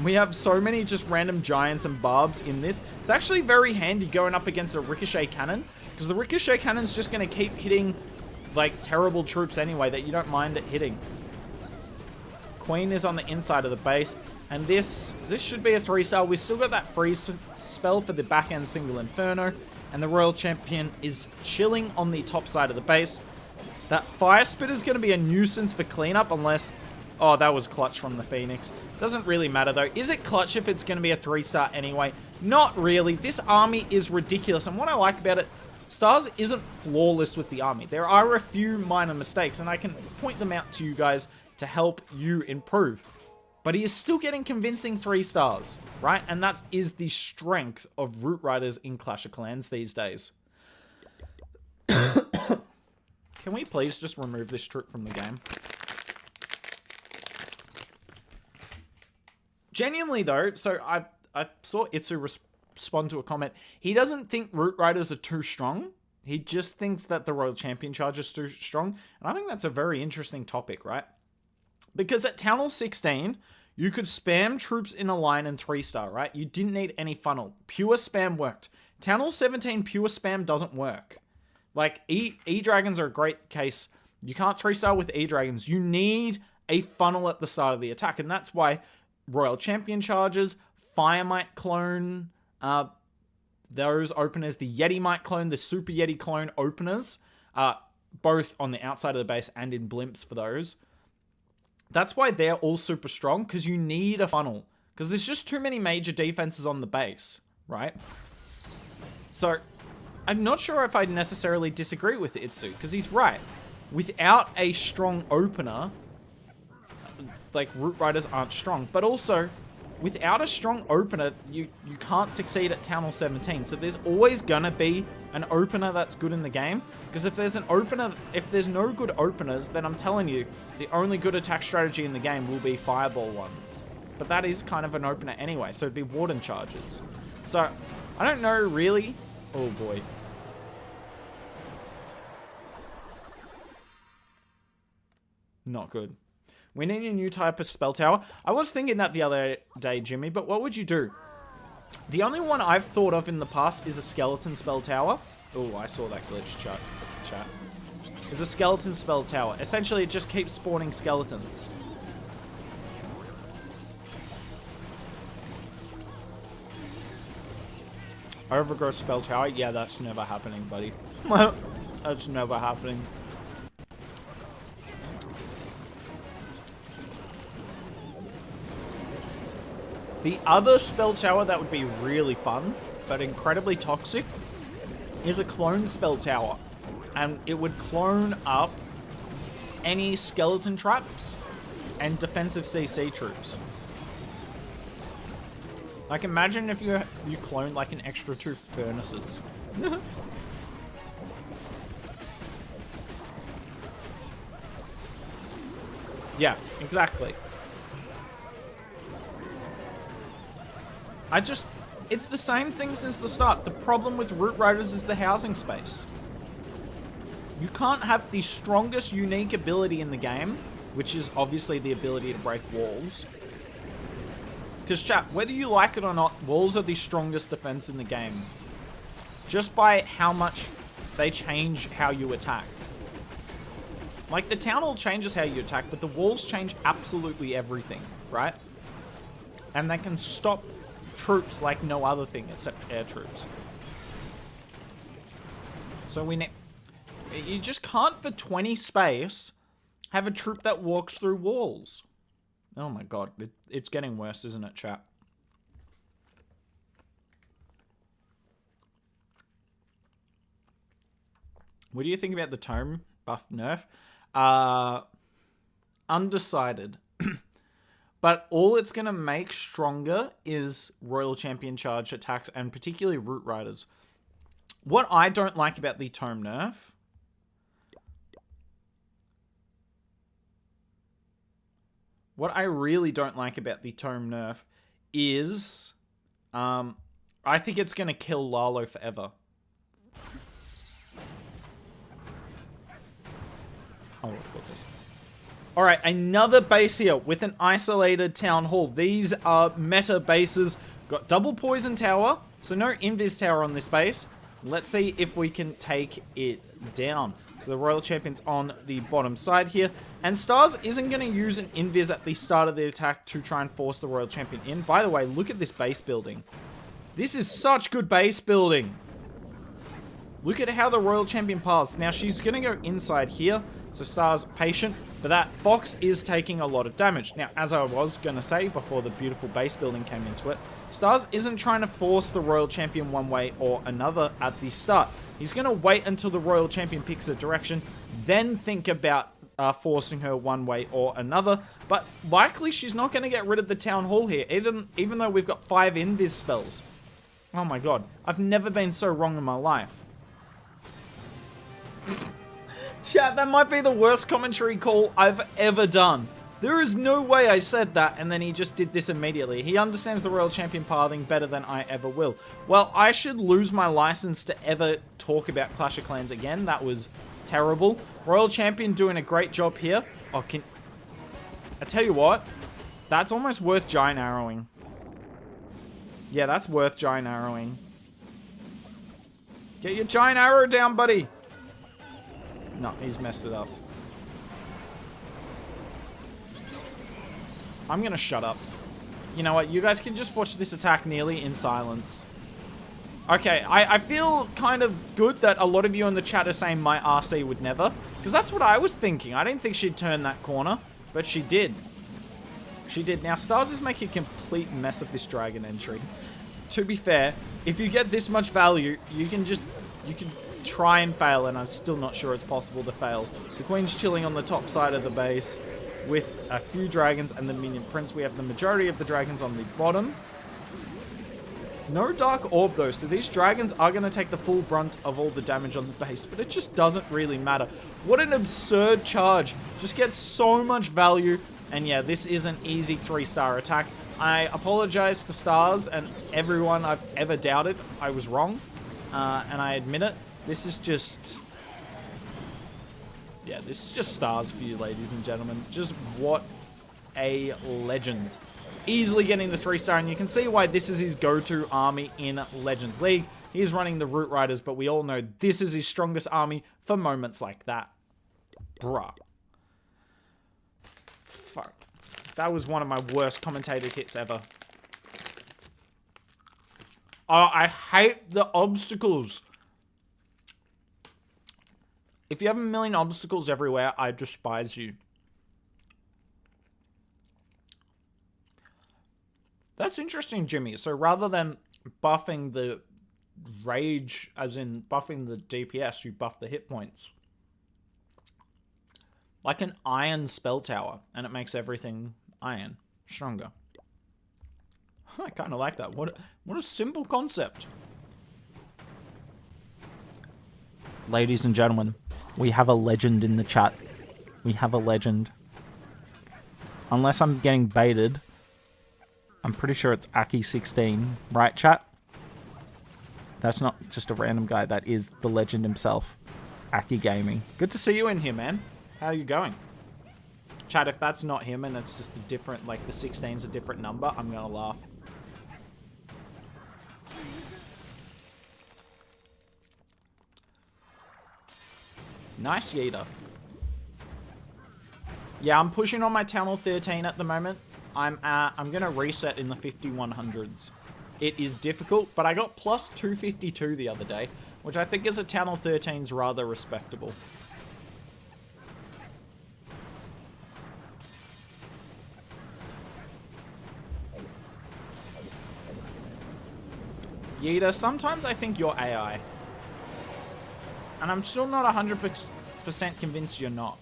We have so many just random giants and barbs in this. It's actually very handy going up against a Ricochet Cannon, because the Ricochet Cannon's just going to keep hitting like terrible troops anyway that you don't mind it hitting. Queen is on the inside of the base, and this should be a 3-star. We've still got that freeze spell for the back end single Inferno, and the Royal Champion is chilling on the top side of the base. That Fire Spit is going to be a nuisance for cleanup unless... Oh, that was clutch from the Phoenix. Doesn't really matter though. Is it clutch if it's going to be a 3-star anyway? Not really. This army is ridiculous, and what I like about it, Stars isn't flawless with the army. There are a few minor mistakes, and I can point them out to you guys to help you improve. But he is still getting convincing 3 stars, right? And that is the strength of Root Riders in Clash of Clans these days. Can we please just remove this troop from the game? Genuinely though, so I saw Itsu respond to a comment. He doesn't think Root Riders are too strong. He just thinks that the Royal Champion charge is too strong. And I think that's a very interesting topic, right? Because at Town Hall 16, you could spam troops in a line and 3-star, right? You didn't need any funnel. Pure spam worked. Town Hall 17, pure spam doesn't work. Like, E-Dragons are a great case. You can't 3-star with E-Dragons. You need a funnel at the start of the attack. And that's why Royal Champion charges, Fire Might clone, those openers, the Yeti Might clone, the Super Yeti clone openers, both on the outside of the base and in blimps for those. That's why they're all super strong, because you need a funnel. Because there's just too many major defenses on the base, right? So, I'm not sure if I'd necessarily disagree with Itsu, because he's right. Without a strong opener, like, Root Riders aren't strong. But also, without a strong opener, you can't succeed at Town Hall 17. So there's always gonna be an opener that's good in the game. Because if there's no good openers, then I'm telling you, the only good attack strategy in the game will be Fireball ones. But that is kind of an opener anyway, so it'd be Warden charges. So, I don't know really. Oh boy. Not good. We need a new type of spell tower. I was thinking that the other day, Jimmy, but what would you do? The only one I've thought of in the past is a skeleton spell tower. Oh, I saw that glitch, chat. Is a skeleton spell tower. Essentially, it just keeps spawning skeletons. Overgrowth spell tower? Yeah, that's never happening, buddy. That's never happening. The other spell tower that would be really fun, but incredibly toxic, is a clone spell tower. And it would clone up any skeleton traps and defensive CC troops. Like, imagine if you cloned like an extra 2 furnaces. Yeah, exactly. It's the same thing since the start. The problem with Root Riders is the housing space. You can't have the strongest unique ability in the game, which is obviously the ability to break walls. Because chat, whether you like it or not, walls are the strongest defense in the game. Just by how much they change how you attack. Like, the Town Hall changes how you attack, but the walls change absolutely everything, right? And they can stop troops like no other thing except air troops. So You just can't, for 20 space, have a troop that walks through walls. Oh my god. It's getting worse, isn't it, chat? What do you think about the tome buff nerf? Undecided. But all it's going to make stronger is Royal Champion charge attacks, and particularly Root Riders. What I don't like about the tome nerf... What I really don't like about the tome nerf is... I think it's going to kill Lalo forever. I'll record this. Alright, another base here with an isolated town hall. These are meta bases. Got double poison tower, so no invis tower on this base. Let's see if we can take it down. So the Royal Champion's on the bottom side here. And Stars isn't going to use an invis at the start of the attack to try and force the Royal Champion in. By the way, look at this base building. This is such good base building. Look at how the Royal Champion paths. Now she's going to go inside here. So Stars patient, but that Fox is taking a lot of damage. Now, as I was going to say before the beautiful base building came into it, Stars isn't trying to force the Royal Champion one way or another at the start. He's going to wait until the Royal Champion picks a direction, then think about forcing her one way or another. But likely she's not going to get rid of the Town Hall here, even though we've got 5 invis spells. Oh my god, I've never been so wrong in my life. Chat, that might be the worst commentary call I've ever done. There is no way I said that and then he just did this immediately. He understands the Royal Champion pathing better than I ever will. Well, I should lose my license to ever talk about Clash of Clans again. That was terrible. Royal Champion doing a great job here. Oh, I tell you what, that's almost worth giant arrowing. Yeah, that's worth giant arrowing. Get your giant arrow down, buddy. No, he's messed it up. I'm gonna shut up. You know what? You guys can just watch this attack nearly in silence. Okay, I feel kind of good that a lot of you in the chat are saying my RC would never. Because that's what I was thinking. I didn't think she'd turn that corner. But she did. She did. Now, Stars is making a complete mess of this dragon entry. To be fair, if you get this much value, you can try and fail, and I'm still not sure it's possible to fail. The Queen's chilling on the top side of the base with a few dragons and the Minion Prince. We have the majority of the dragons on the bottom. No Dark Orb though, so these dragons are going to take the full brunt of all the damage on the base, but it just doesn't really matter. What an absurd charge. Just gets so much value, and yeah, this is an easy 3-star attack. I apologize to Stars and everyone I've ever doubted. I was wrong, and I admit it. This is just... yeah, this is just Stars for you, ladies and gentlemen. Just what a legend. Easily getting the 3-star, and you can see why this is his go-to army in Legends League. He's running the Root Riders, but we all know this is his strongest army for moments like that. Bruh. Fuck. That was one of my worst commentated hits ever. Oh, I hate the obstacles. If you have a million obstacles everywhere, I despise you. That's interesting, Jimmy. So rather than buffing the rage, as in buffing the DPS, you buff the hit points. Like an iron spell tower, and it makes everything iron stronger. I kind of like that. What a simple concept. Ladies and gentlemen, we have a legend in the chat. We have a legend. Unless I'm getting baited, I'm pretty sure it's Aki16, right, chat? That's not just a random guy. That is the legend himself, Aki Gaming. Good to see you in here, man. How are you going? Chat, if that's not him and it's just a different, like the 16's a different number, I'm gonna laugh. Nice Yeater. Yeah, I'm pushing on my Town Hall 13 at the moment. I'm gonna reset in the 5100s. It is difficult, but I got plus 252 the other day. which I think as a Town Hall 13 is rather respectable. Yeeta, sometimes I think you're AI. And I'm still not 100% convinced you're not.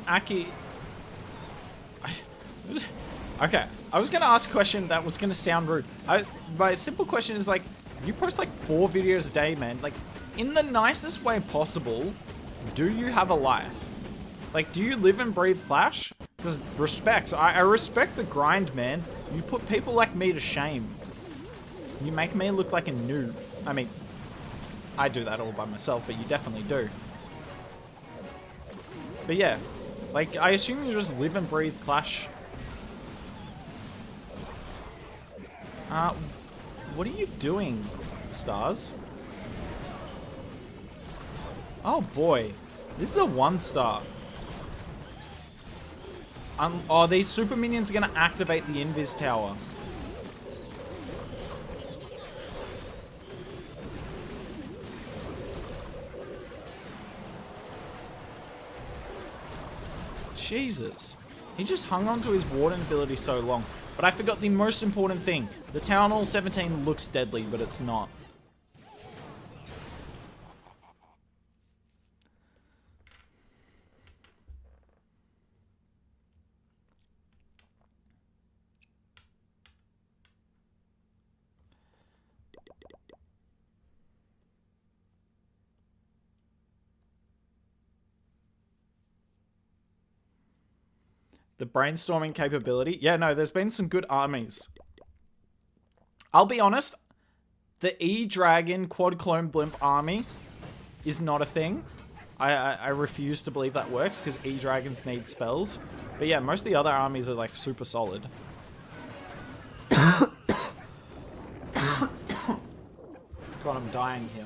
Aki... Okay, I was going to ask a question that was going to sound rude. My simple question is, like, you post, like, 4 videos a day, man. Like, in the nicest way possible, do you have a life? Like, do you live and breathe Clash? Because respect. I respect the grind, man. You put people like me to shame. You make me look like a noob. I mean, I do that all by myself, but you definitely do. But yeah, like, I assume you just live and breathe Clash. What are you doing, Stars? Oh boy, this is a 1-star. Oh, these super minions are gonna activate the Invis Tower. Jesus. He just hung on to his Warden ability so long. But I forgot the most important thing. The Town Hall 17 looks deadly, but it's not. The brainstorming capability. Yeah, no, there's been some good armies. I'll be honest, the E-Dragon Quad Clone Blimp army is not a thing. I refuse to believe that works because E-Dragons need spells. But yeah, most of the other armies are like super solid. God, I'm dying here.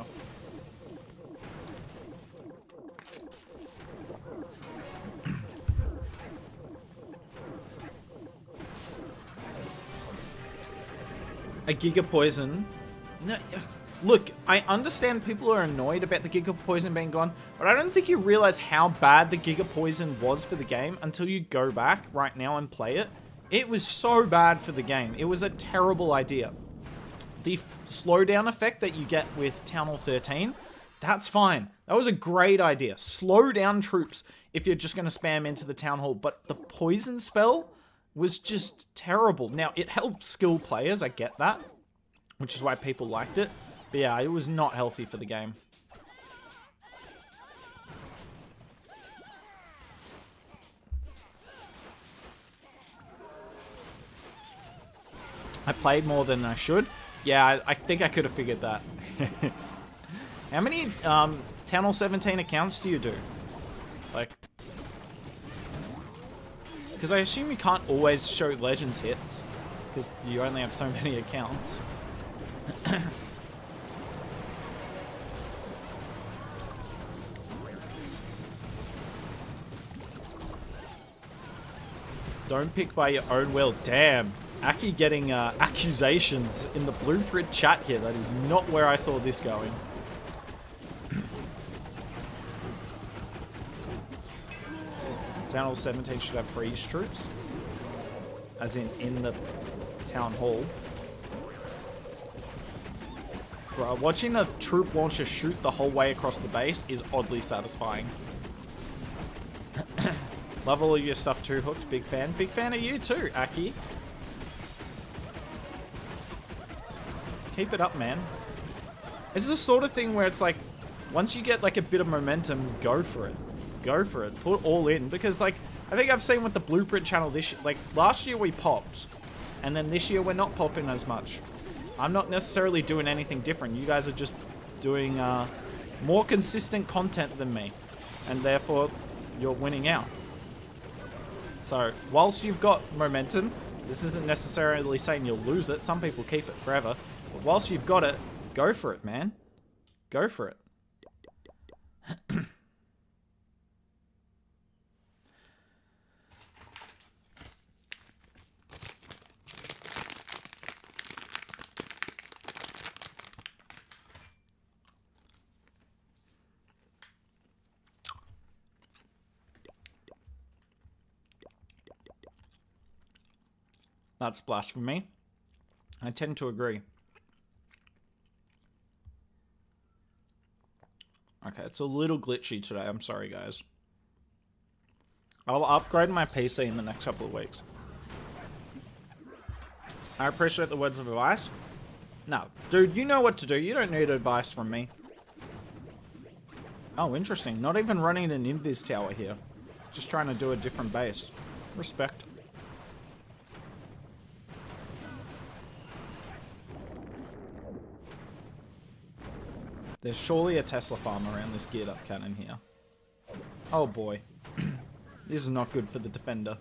A Giga Poison. No, look, I understand people are annoyed about the Giga Poison being gone, but I don't think you realize how bad the Giga Poison was for the game until you go back right now and play it. It was so bad for the game. It was a terrible idea. The slowdown effect that you get with Town Hall 13, that's fine. That was a great idea. Slow down troops if you're just going to spam into the Town Hall, but the poison spell was just terrible. Now, it helped skill players, I get that, which is why people liked it. But yeah, it was not healthy for the game. I played more than I should. Yeah, I think I could have figured that. How many Town Hall 17 accounts do you do? Like... Because I assume you can't always show Legends hits, because you only have so many accounts. Don't pick by your own will. Damn. Aki getting accusations in the Blueprint chat here. That is not where I saw this going. Town Hall 17 should have freeze troops. As in the Town Hall. Bro, watching a troop launcher shoot the whole way across the base is oddly satisfying. Love all of your stuff too, Hooked. Big fan. Big fan of you too, Aki. Keep it up, man. It's the sort of thing where it's like, once you get like a bit of momentum, go for it. Go for it. Put all in. Because like, I think I've seen with the Blueprint channel this year, like last year we popped. And then this year we're not popping as much. I'm not necessarily doing anything different. You guys are just doing more consistent content than me. And therefore, you're winning out. So, whilst you've got momentum, this isn't necessarily saying you'll lose it. Some people keep it forever. But whilst you've got it, go for it, man. Go for it. That's blasphemy. I tend to agree. Okay, it's a little glitchy today. I'm sorry, guys. I'll upgrade my PC in the next couple of weeks. I appreciate the words of advice. No, dude, you know what to do. You don't need advice from me. Oh, interesting. Not even running an invis tower here. Just trying to do a different base. Respect. There's surely a Tesla farm around this geared up cannon here. Oh boy. This is not good for the defender.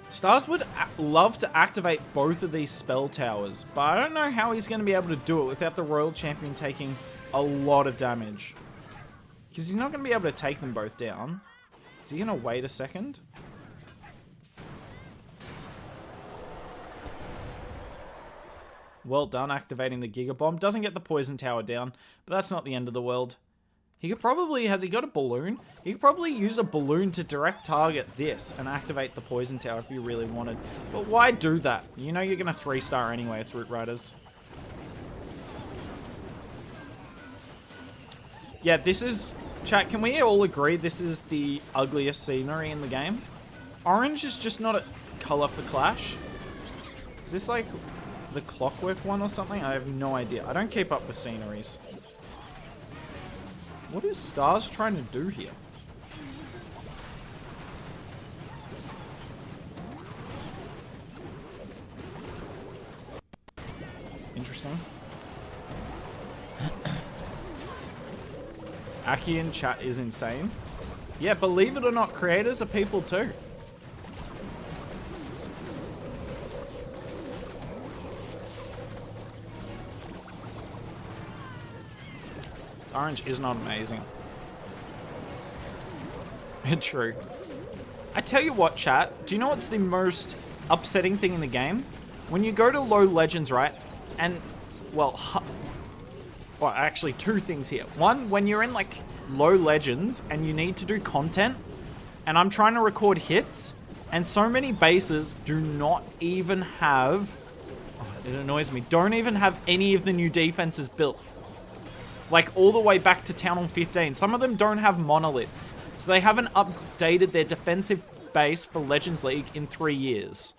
Stars would love to activate both of these spell towers, but I don't know how he's going to be able to do it without the Royal Champion taking a lot of damage. Because he's not going to be able to take them both down. Is he going to wait a second? Well done, activating the Giga Bomb. Doesn't get the Poison Tower down, but that's not the end of the world. He could probably, has he got a balloon? He could probably use a balloon to direct target this and activate the Poison Tower if you really wanted. But why do that? You know you're going to 3-star anyway with Root Riders. Yeah, this is... Chat, can we all agree this is the ugliest scenery in the game? Orange is just not a color for Clash. Is this like the Clockwork one or something? I have no idea. I don't keep up with sceneries. What is Stars trying to do here? Interesting. Aki in chat is insane. Yeah, believe it or not, creators are people too. Orange is not amazing. True. I tell you what, chat. Do you know what's the most upsetting thing in the game? When you go to low legends, right? And, well, actually two things here. One, when you're in like low legends and you need to do content, and I'm trying to record hits, and so many bases do not even have... Oh, it annoys me. Don't even have any of the new defenses built. Like, all the way back to Town Hall 15. Some of them don't have monoliths. So they haven't updated their defensive base for Legends League in 3 years.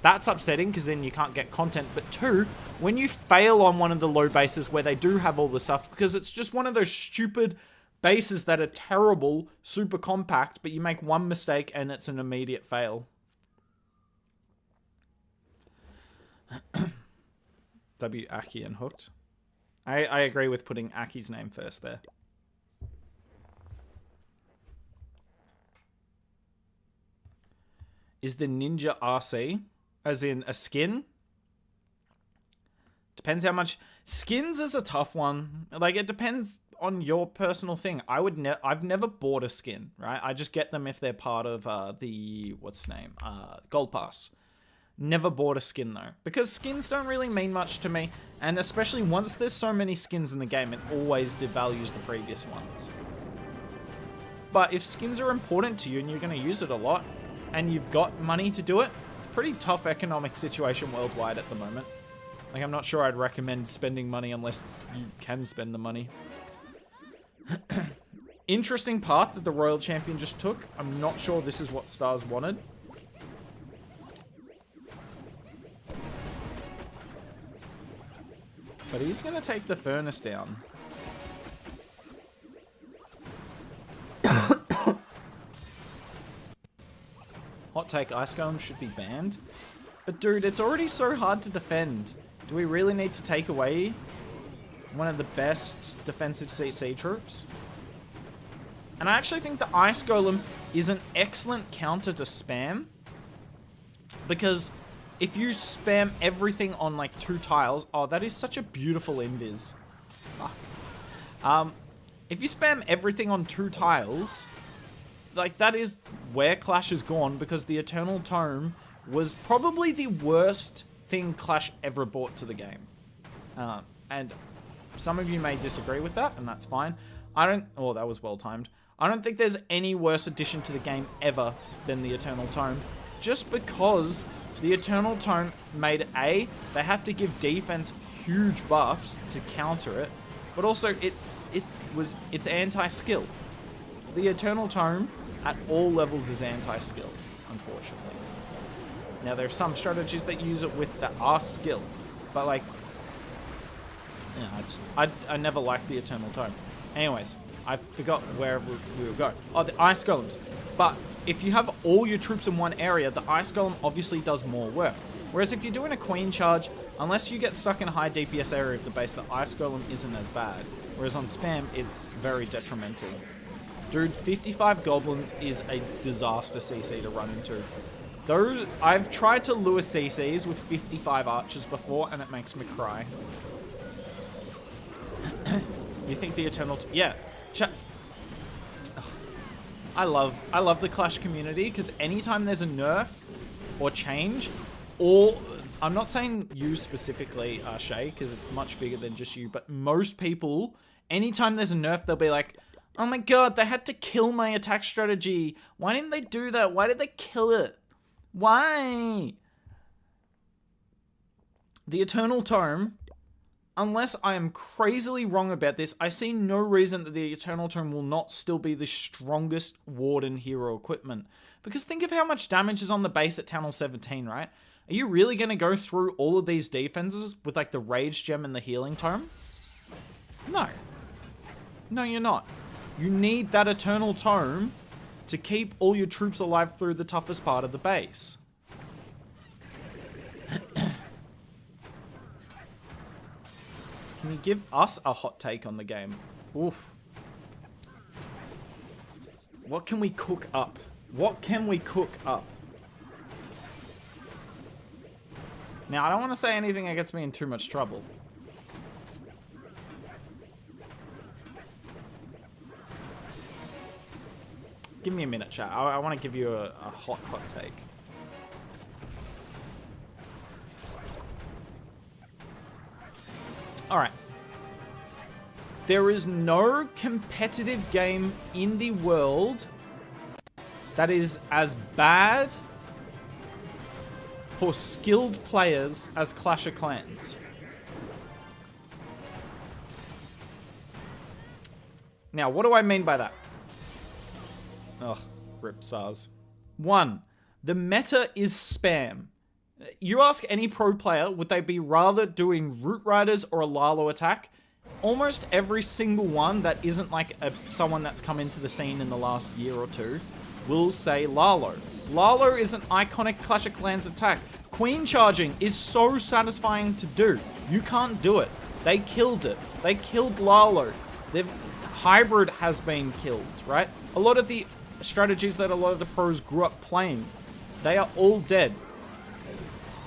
That's upsetting, because then you can't get content. But two, when you fail on one of the low bases where they do have all the stuff, because it's just one of those stupid bases that are terrible, super compact, but you make one mistake and it's an immediate fail. W. Aki and Hooked. I agree with putting Aki's name first there. Is the Ninja RC, as in a skin? Depends how much. Skins is a tough one. Like, it depends on your personal thing. I've never bought a skin, right? I just get them if they're part of the, what's his name? Gold Pass. Never bought a skin though, because skins don't really mean much to me, and especially once there's so many skins in the game, it always devalues the previous ones. But if skins are important to you and you're going to use it a lot, and you've got money to do it, it's a pretty tough economic situation worldwide at the moment. Like, I'm not sure I'd recommend spending money unless you can spend the money. Interesting path that the Royal Champion just took. I'm not sure this is what Stars wanted. But he's going to take the furnace down. Hot take, Ice Golem should be banned. But dude, it's already so hard to defend. Do we really need to take away one of the best defensive CC troops? And I actually think the Ice Golem is an excellent counter to spam. Because if you spam everything on like 2 tiles... Oh, that is such a beautiful invis. Fuck. If you spam everything on 2 tiles... Like, that is where Clash has gone, because the Eternal Tome was probably the worst thing Clash ever brought to the game. And some of you may disagree with that, and that's fine. I don't... Oh, that was well timed. I don't think there's any worse addition to the game ever than the Eternal Tome. Just because the Eternal Tome made they had to give defense huge buffs to counter it, but also it's anti-skill. The Eternal Tome at all levels is anti-skill, unfortunately. Now there are some strategies that use it with that are skill, but like, I never liked the Eternal Tome. Anyways, I forgot where we were going. Oh, the Ice Golems. But if you have all your troops in one area, the Ice Golem obviously does more work. Whereas if you're doing a Queen charge, unless you get stuck in a high DPS area of the base, the Ice Golem isn't as bad. Whereas on spam, it's very detrimental. Dude, 55 Goblins is a disaster CC to run into. I've tried to lure CCs with 55 Archers before, and it makes me cry. You think the Eternal... Yeah. I love the Clash community, because anytime there's a nerf or change, or I'm not saying you specifically, Shay, because it's much bigger than just you, but most people, anytime there's a nerf, they'll be like, oh my god, they had to kill my attack strategy. Why didn't they do that? Why did they kill it? Why? The Eternal Tome, unless I am crazily wrong about this, I see no reason that the Eternal Tome will not still be the strongest Warden hero equipment. Because think of how much damage is on the base at Town Hall 17, right? Are you really going to go through all of these defenses with like the Rage Gem and the Healing Tome? No. No, you're not. You need that Eternal Tome to keep all your troops alive through the toughest part of the base. Can you give us a hot take on the game? Oof. What can we cook up? What can we cook up? Now, I don't want to say anything that gets me in too much trouble. Give me a minute, chat. I want to give you a hot take. Alright. There is no competitive game in the world that is as bad for skilled players as Clash of Clans. Now, what do I mean by that? Ugh, rip SARS. 1. The meta is spam. You ask any pro player, would they be rather doing Root Riders or a Lalo attack? Almost every single one that isn't like someone that's come into the scene in the last year or two will say Lalo. Lalo is an iconic Clash of Clans attack. Queen charging is so satisfying to do. You can't do it. They killed it. They killed Lalo. Hybrid has been killed, right? A lot of the strategies that a lot of the pros grew up playing, they are all dead.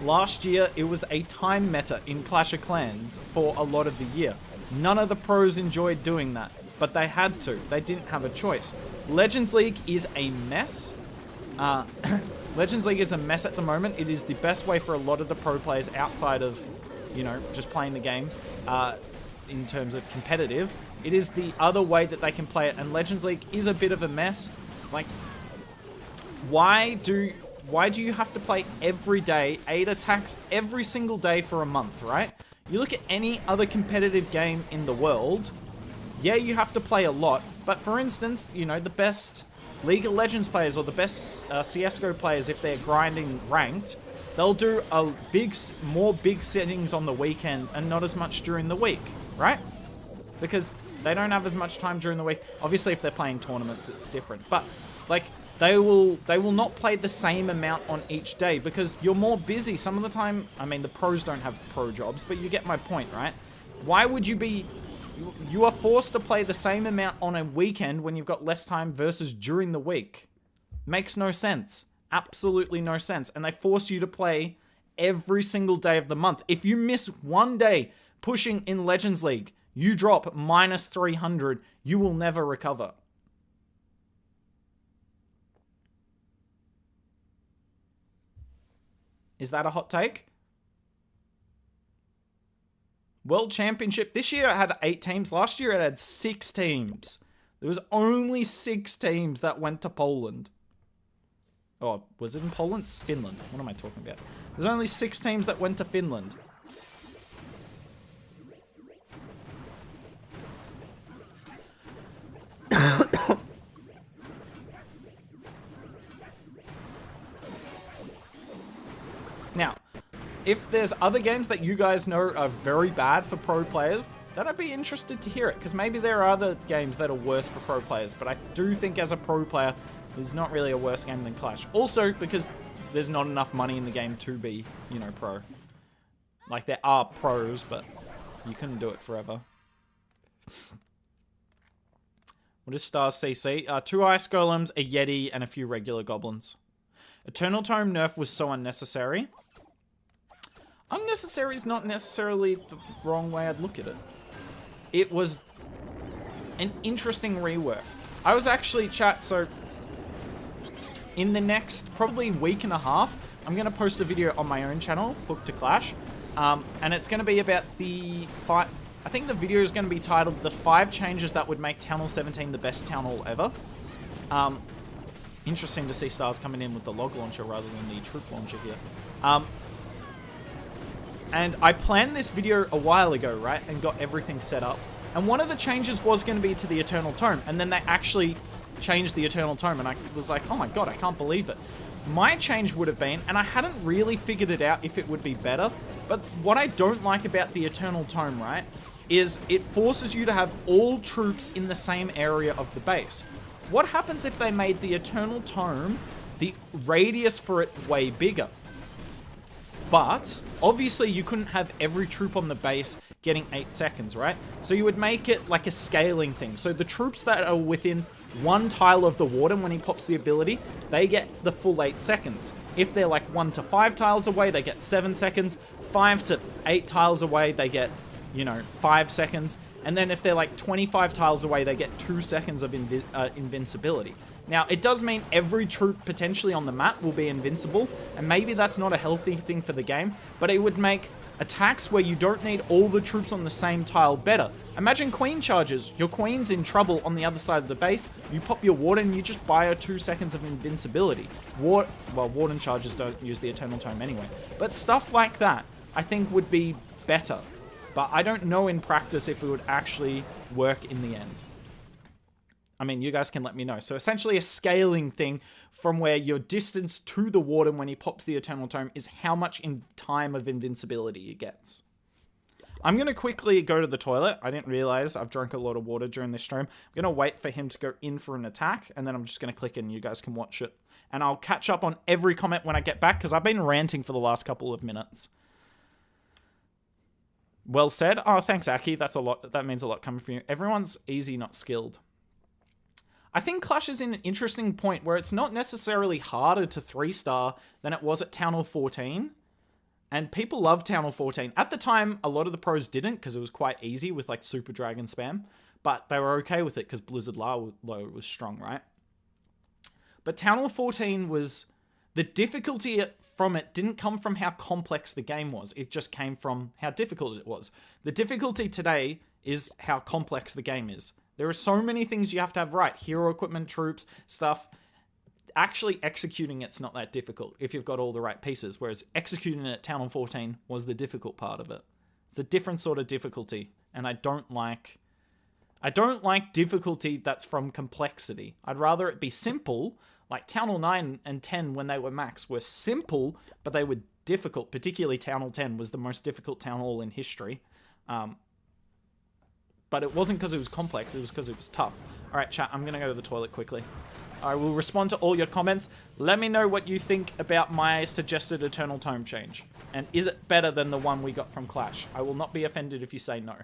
Last year, it was a time meta in Clash of Clans for a lot of the year. None of the pros enjoyed doing that, but they had to. They didn't have a choice. Legends League is a mess. Legends League is a mess at the moment. It is the best way for a lot of the pro players outside of, you know, just playing the game in terms of competitive. It is the other way that they can play it, and Legends League is a bit of a mess. Like, why do you have to play every day, 8 attacks every single day for a month, right? You look at any other competitive game in the world, yeah, you have to play a lot, but for instance, you know, the best League of Legends players or the best CSGO players, if they're grinding ranked, they'll do more big settings on the weekend and not as much during the week, right? Because they don't have as much time during the week. Obviously, if they're playing tournaments, it's different. But, like, they will not play the same amount on each day because you're more busy. Some of the time, I mean, the pros don't have pro jobs, but you get my point, right? Why would you be... You are forced to play the same amount on a weekend when you've got less time versus during the week. Makes no sense. Absolutely no sense. And they force you to play every single day of the month. If you miss one day pushing in Legends League, you drop minus 300. You will never recover. Is that a hot take? World Championship. This year it had 8 teams. Last year it had 6 teams. There was only 6 teams that went to Poland. Oh, was it in Poland? It's Finland. What am I talking about? There's only 6 teams that went to Finland. Now, if there's other games that you guys know are very bad for pro players, then I'd be interested to hear it, because maybe there are other games that are worse for pro players, but I do think as a pro player, there's not really a worse game than Clash. Also, because there's not enough money in the game to be, you know, pro. Like, there are pros, but you couldn't do it forever. What is Stars CC? 2 Ice Golems, a Yeti, and a few regular goblins. Eternal Tome nerf was so unnecessary. Unnecessary is not necessarily the wrong way I'd look at it. It was an interesting rework. I was actually, chat, so in the next probably week and a half, I'm going to post a video on my own channel, Hooked to Clash, and it's going to be about the I think the video is going to be titled The 5 Changes That Would Make Town Hall 17 the Best Town Hall Ever. Interesting to see Stars coming in with the log launcher rather than the troop launcher here. And I planned this video a while ago, right? And got everything set up. And one of the changes was going to be to the Eternal Tome. And then they actually changed the Eternal Tome. And I was like, oh my god, I can't believe it. My change would have been, and I hadn't really figured it out if it would be better, but what I don't like about the Eternal Tome, right, is it forces you to have all troops in the same area of the base. What happens if they made the Eternal Tome, the radius for it, way bigger? But, obviously, you couldn't have every troop on the base getting 8 seconds, right? So you would make it like a scaling thing. So the troops that are within 1 tile of the warden when he pops the ability, they get the full 8 seconds. If they're like 1 to 5 tiles away, they get 7 seconds. 5 to 8 tiles away, they get, you know, 5 seconds. And then if they're like 25 tiles away, they get 2 seconds of invincibility. Now, it does mean every troop potentially on the map will be invincible, and maybe that's not a healthy thing for the game, but it would make attacks where you don't need all the troops on the same tile better. Imagine queen charges. Your queen's in trouble on the other side of the base. You pop your warden, you just buy her 2 seconds of invincibility. Well, warden charges don't use the Eternal Tome anyway. But stuff like that, I think, would be better. But I don't know in practice if it would actually work in the end. I mean, you guys can let me know. So essentially a scaling thing from where your distance to the warden when he pops the Eternal Tome is how much in time of invincibility he gets. I'm going to quickly go to the toilet. I didn't realize I've drunk a lot of water during this stream. I'm going to wait for him to go in for an attack, and then I'm just going to click in and you guys can watch it. And I'll catch up on every comment when I get back, because I've been ranting for the last couple of minutes. Well said. Oh, thanks, Aki. That's a lot. That means a lot coming from you. Everyone's easy, not skilled. I think Clash is in an interesting point where it's not necessarily harder to 3-star than it was at Town Hall 14. And people love Town Hall 14. At the time, a lot of the pros didn't, because it was quite easy with like Super Dragon spam. But they were okay with it because Blizzard Low was strong, right? But Town Hall 14 was... The difficulty from it didn't come from how complex the game was. It just came from how difficult it was. The difficulty today is how complex the game is. There are so many things you have to have right. Hero equipment, troops, stuff. Actually executing it's not that difficult if you've got all the right pieces. Whereas executing it at Town Hall 14 was the difficult part of it. It's a different sort of difficulty. And I don't like difficulty that's from complexity. I'd rather it be simple. Like Town Hall 9 and 10 when they were max were simple, but they were difficult. Particularly Town Hall 10 was the most difficult Town Hall in history. But it wasn't because it was complex, it was because it was tough. Alright, chat, I'm going to go to the toilet quickly. I will respond to all your comments. Let me know what you think about my suggested Eternal Tome change. And is it better than the one we got from Clash? I will not be offended if you say no.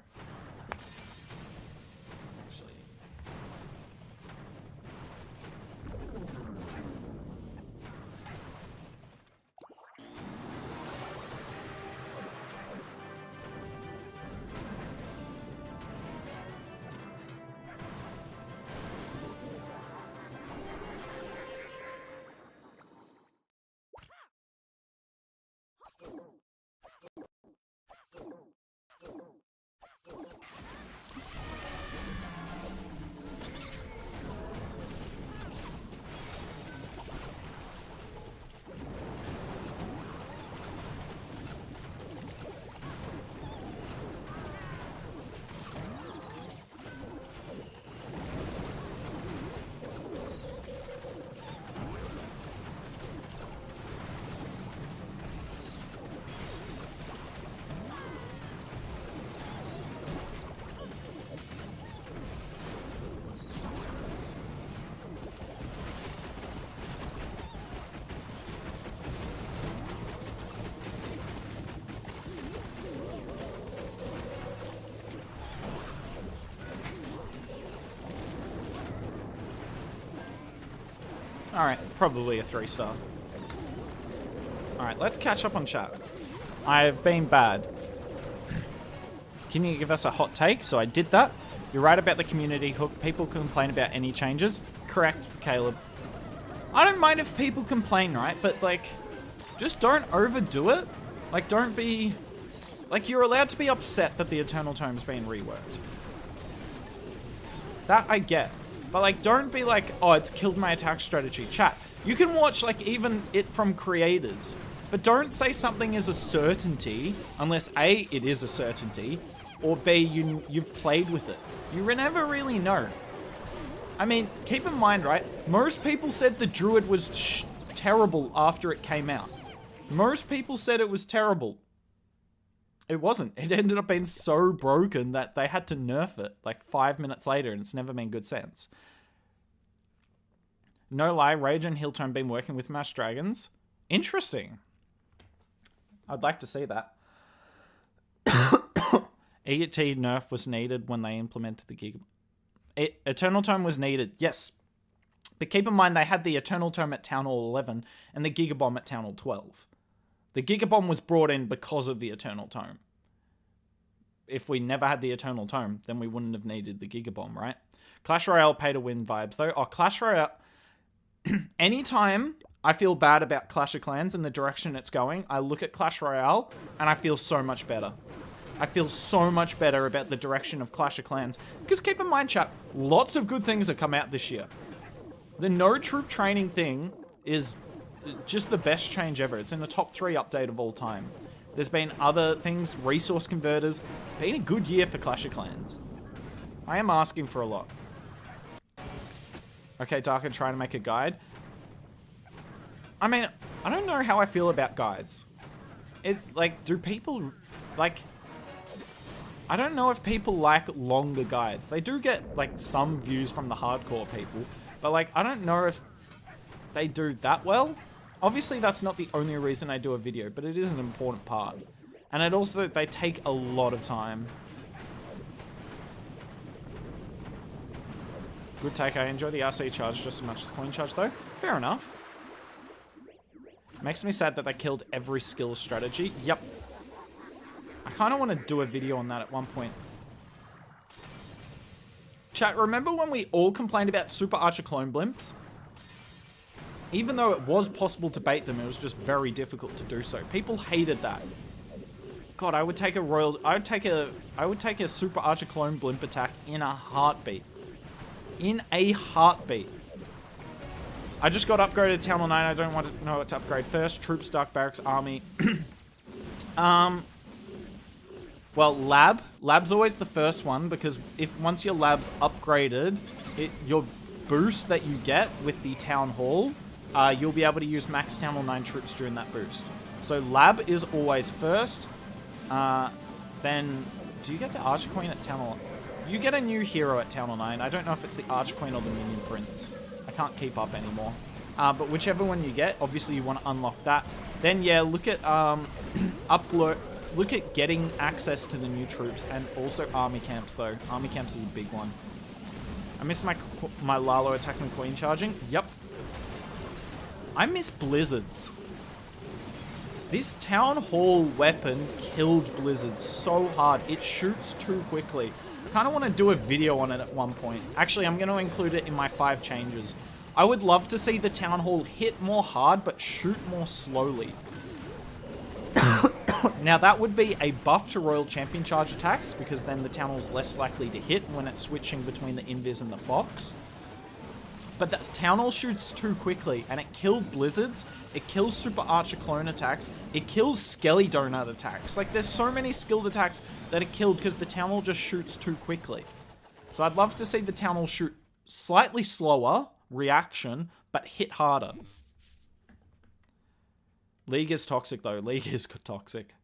Alright, probably a 3-star. Alright, let's catch up on chat. I've been bad. Can you give us a hot take? So I did that. You're right about the community hook. People complain about any changes. Correct, Caleb. I don't mind if people complain, right? But, like, just don't overdo it. Like, don't be... Like, you're allowed to be upset that the Eternal Tome's been reworked. That I get. But, like, don't be like, oh, it's killed my attack strategy. Chat, you can watch, like, even it from creators. But don't say something is a certainty unless A, it is a certainty, or B, you've played with it. You never really know. I mean, keep in mind, right? Most people said the Druid was terrible after it came out. Most people said it was terrible. It wasn't. It ended up being so broken that they had to nerf it like 5 minutes later, and it's never made good sense. No lie, Rage and Heeltone been working with Mass Dragons. Interesting. I'd like to see that. ET nerf was needed when they implemented the Giga... Eternal Tome was needed, yes. But keep in mind they had the Eternal Tome at Town Hall 11 and the Giga Bomb at Town Hall 12. The Giga Bomb was brought in because of the Eternal Tome. If we never had the Eternal Tome, then we wouldn't have needed the Giga Bomb, right? Clash Royale pay to win vibes, though. Oh, Clash Royale... Anytime I feel bad about Clash of Clans and the direction it's going, I look at Clash Royale and I feel so much better. I feel so much better about the direction of Clash of Clans. Because keep in mind, chat, lots of good things have come out this year. The no troop training thing is just the best change ever. It's in the top 3 update of all time. There's been other things, resource converters. Been a good year for Clash of Clans. I am asking for a lot. Okay, Darkin, trying to make a guide. I mean, I don't know how I feel about guides. Do people, I don't know if people like longer guides. They do get, some views from the hardcore people. But, I don't know if they do that well. Obviously, that's not the only reason I do a video, but it is an important part. And it also, they take a lot of time. Good take. I enjoy the RC charge just as much as the coin charge, though. Fair enough. Makes me sad that they killed every skill strategy. Yep. I kind of want to do a video on that at one point. Chat, remember when we all complained about Super Archer Clone Blimps? Even though it was possible to bait them, it was just very difficult to do so. People hated that. God, I would take a Super Archer Clone Blimp attack in a heartbeat. In a heartbeat. I just got upgraded to Town Hall 9. I don't want to know what to upgrade first. Troops, Dark Barracks, Army. Well, Lab. Lab's always the first one, because once your Lab's upgraded, your boost that you get with the Town Hall, you'll be able to use max Town Hall 9 troops during that boost. So Lab is always first. Then, do you get the Archer Queen at Town Hall? You get a new hero at Town Hall 9. I don't know if it's the Archer Queen or the Minion Prince. I can't keep up anymore. But whichever one you get, obviously you want to unlock that. Then, yeah, look at Look at getting access to the new troops, and also army camps, though. Army camps is a big one. I miss my Lalo attacks and queen charging. Yep. I miss blizzards. This Town Hall weapon killed blizzards so hard. It shoots too quickly. I kind of want to do a video on it at one point. Actually, I'm going to include it in my 5 changes. I would love to see the Town Hall hit more hard, but shoot more slowly. Now, that would be a buff to Royal Champion charge attacks, because then the Town Hall's less likely to hit when it's switching between the Invis and the Fox. But that Town Hall shoots too quickly, and it killed Blizzards, it kills Super Archer Clone attacks, it kills Skelly Donut attacks. There's so many skilled attacks that it killed because the Town Hall just shoots too quickly. So I'd love to see the Town Hall shoot slightly slower, reaction, but hit harder. League is toxic, though. League is toxic.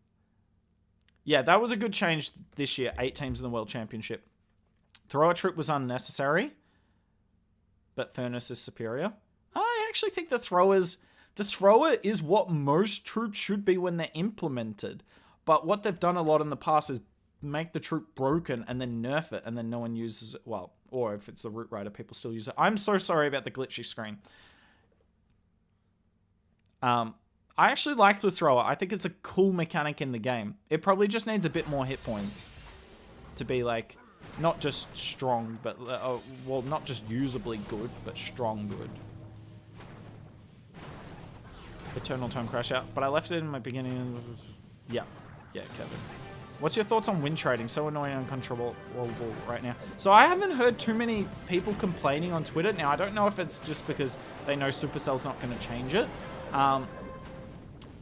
Yeah, that was a good change this year. 8 teams in the World Championship. Thrower troop was unnecessary, but Furnace is superior. I actually think the thrower is what most troops should be when they're implemented. But what they've done a lot in the past is make the troop broken and then nerf it, and then no one uses it. Well, or if it's the Root Rider, people still use it. I'm so sorry about the glitchy screen. I actually like the thrower. I think it's a cool mechanic in the game. It probably just needs a bit more hit points to be like, not just strong, but, well, not just usably good, but strong good. Eternal Tome Crash out, but I left it in my beginning. Yeah, Kevin. What's your thoughts on win trading? So annoying and uncontrollable right now. So I haven't heard too many people complaining on Twitter. Now, I don't know if it's just because they know Supercell's not going to change it.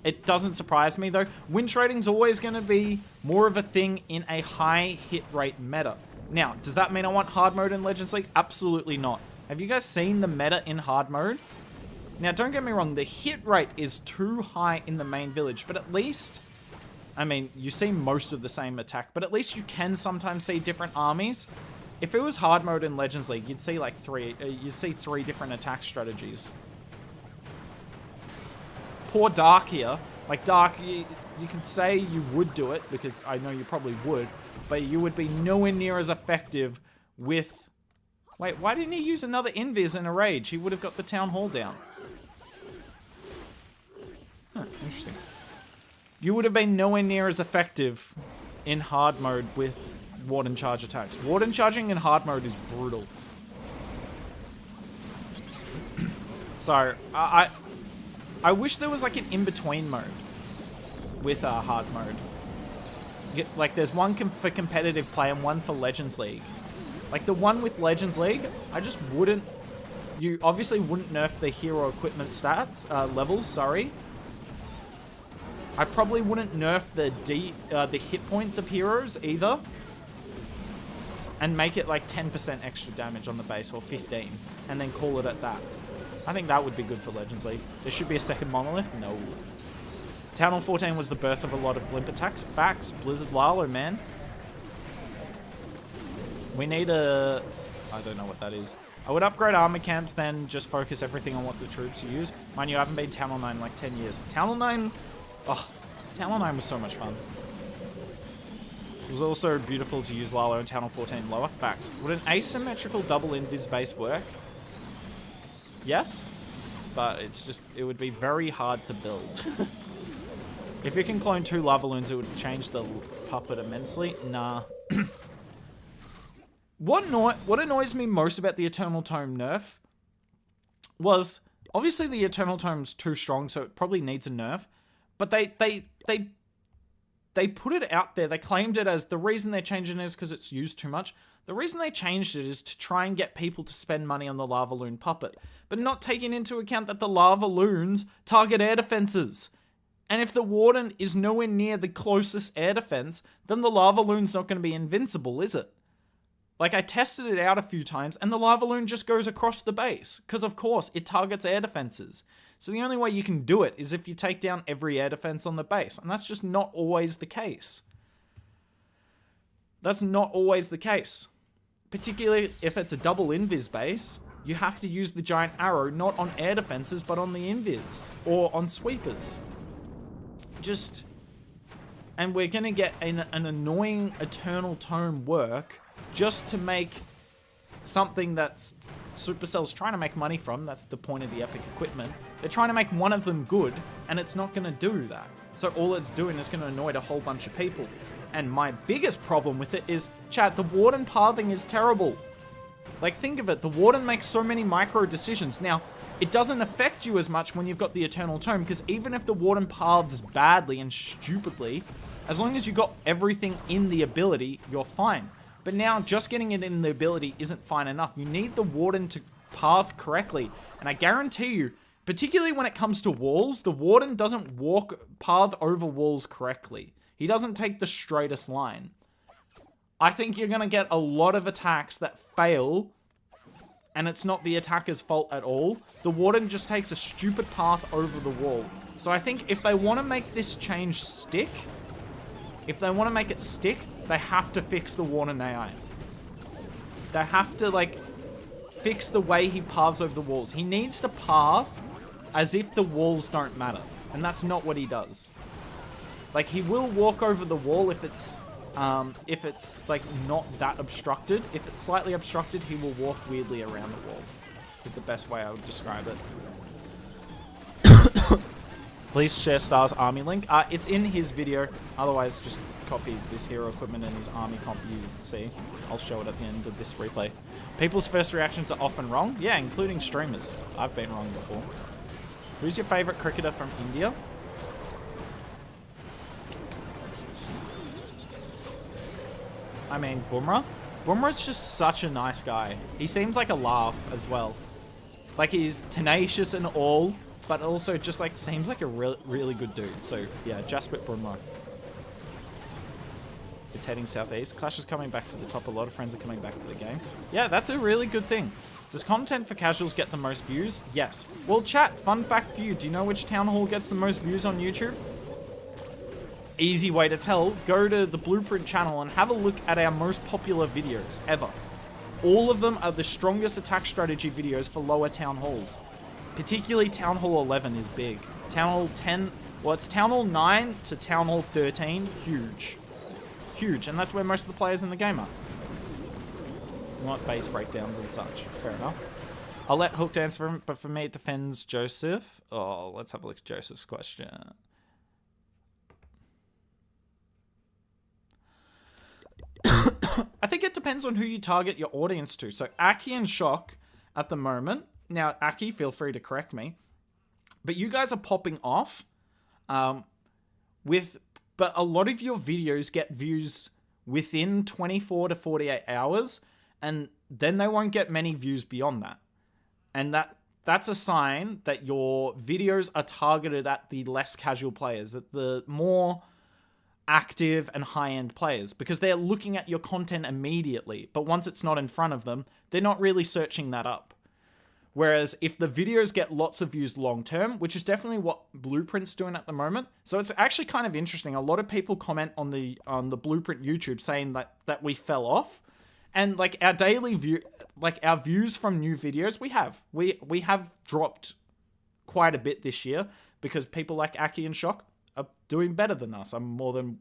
It doesn't surprise me, though. Win trading's always going to be more of a thing in a high hit rate meta. Now, does that mean I want hard mode in Legends League? Absolutely not. Have you guys seen the meta in hard mode? Now, don't get me wrong. The hit rate is too high in the main village, but at least... I mean, you see most of the same attack, but at least you can sometimes see different armies. If it was hard mode in Legends League, you'd see like you'd see 3 different attack strategies. Poor Dark here. Like Dark, you can say you would do it, because I know you probably would, but you would be nowhere near as effective with... Wait, why didn't he use another Invis in a rage? He would have got the Town Hall down. Huh, interesting. You would have been nowhere near as effective in hard mode with Warden charge attacks. Warden charging in hard mode is brutal. So, I wish there was like an in-between mode with hard mode. Like there's one for competitive play and one for Legends League. Like the one with Legends League, I just wouldn't... You obviously wouldn't nerf the hero equipment stats, levels, sorry. I probably wouldn't nerf the hit points of heroes either. And make it like 10% extra damage on the base, or 15. And then call it at that. I think that would be good for Legends League. There should be a second monolith? No. Town Hall 14 was the birth of a lot of blimp attacks. Facts. Blizzard Lalo, man. We need a... I don't know what that is. I would upgrade armor camps, then just focus everything on what the troops use. Mind you, I haven't been Town Hall 9 in like 10 years. Town Hall 9... Oh, Town Hall 9 was so much fun. It was also beautiful to use Lalo and Town Hall 14 lower. Facts. Would an asymmetrical double invis base work? Yes, but it would be very hard to build. If you can clone 2 lava loons, it would change the puppet immensely. Nah. What annoys me most about the Eternal Tome nerf was, obviously the Eternal Tome's too strong, so it probably needs a nerf. But they put it out there. They claimed it as the reason they're changing it is because it's used too much. The reason they changed it is to try and get people to spend money on the Lava Loon puppet, but not taking into account that the Lava Loons target air defenses. And if the Warden is nowhere near the closest air defense, then the Lava Loon's not going to be invincible, is it? Like, I tested it out a few times, and the Lava Loon just goes across the base, because of course, it targets air defenses. So the only way you can do it is if you take down every air defense on the base, and that's just not always the case. That's not always the case. Particularly if it's a double invis base, you have to use the giant arrow not on air defenses, but on the invis, or on sweepers. And we're going to get an annoying Eternal Tome work just to make something that's Supercell's trying to make money from. That's the point of the epic equipment. They're trying to make one of them good, and it's not going to do that. So all it's doing is going to annoy a whole bunch of people. And my biggest problem with it is, chat, the Warden pathing is terrible. Like, think of it. The Warden makes so many micro decisions. Now, it doesn't affect you as much when you've got the Eternal Tome, because even if the Warden paths badly and stupidly, as long as you got everything in the ability, you're fine. But now, just getting it in the ability isn't fine enough. You need the Warden to path correctly. And I guarantee you, particularly when it comes to walls, the Warden doesn't path over walls correctly. He doesn't take the straightest line. I think you're going to get a lot of attacks that fail, and it's not the attacker's fault at all. The Warden just takes a stupid path over the wall. So I think if they want to make this change stick, if they want to make it stick, they have to fix the Warden AI. They have to, like, fix the way he paths over the walls. He needs to path as if the walls don't matter, and that's not what he does. Like, he will walk over the wall if it's like not that obstructed. If it's slightly obstructed, he will walk weirdly around the wall. Is the best way I would describe it. Please share Star's army link. It's in his video. Otherwise, just copy this hero equipment and his army comp you see. I'll show it at the end of this replay. People's first reactions are often wrong. Yeah, including streamers. I've been wrong before. Who's your favorite cricketer from India? I mean, Bumrah. Bumrah's just such a nice guy. He seems like a laugh as well. Like, he's tenacious and all, but also just like seems like a really good dude. So yeah, Jasprit Bumrah. It's heading southeast. Clash is coming back to the top. A lot of friends are coming back to the game. Yeah, that's a really good thing. Does content for casuals get the most views? Yes. Well, chat, fun fact for you. Do you know which town hall gets the most views on YouTube? Easy way to tell. Go to the Blueprint channel and have a look at our most popular videos ever. All of them are the strongest attack strategy videos for lower town halls. Particularly Town Hall 11 is big. Town Hall 10, well, it's Town Hall 9 to Town Hall 13, huge. Huge, and that's where most of the players in the game are. You want base breakdowns and such. Fair enough. I'll let Hooked answer him, but for me it defends Joseph. Oh, let's have a look at Joseph's question. I think it depends on who you target your audience to. So Aki and Shock at the moment. Now, Aki, feel free to correct me. But you guys are popping off but a lot of your videos get views within 24 to 48 hours, and then they won't get many views beyond that. And that's a sign that your videos are targeted at the less casual players, at the more active and high-end players, because they're looking at your content immediately, but once it's not in front of them, they're not really searching that up. Whereas if the videos get lots of views long-term, which is definitely what Blueprint's doing at the moment, so it's actually kind of interesting. A lot of people comment on the Blueprint YouTube saying that we fell off, and like our daily view, like our views from new videos, we have dropped quite a bit this year because people like Aki and Shock are doing better than us. I'm more than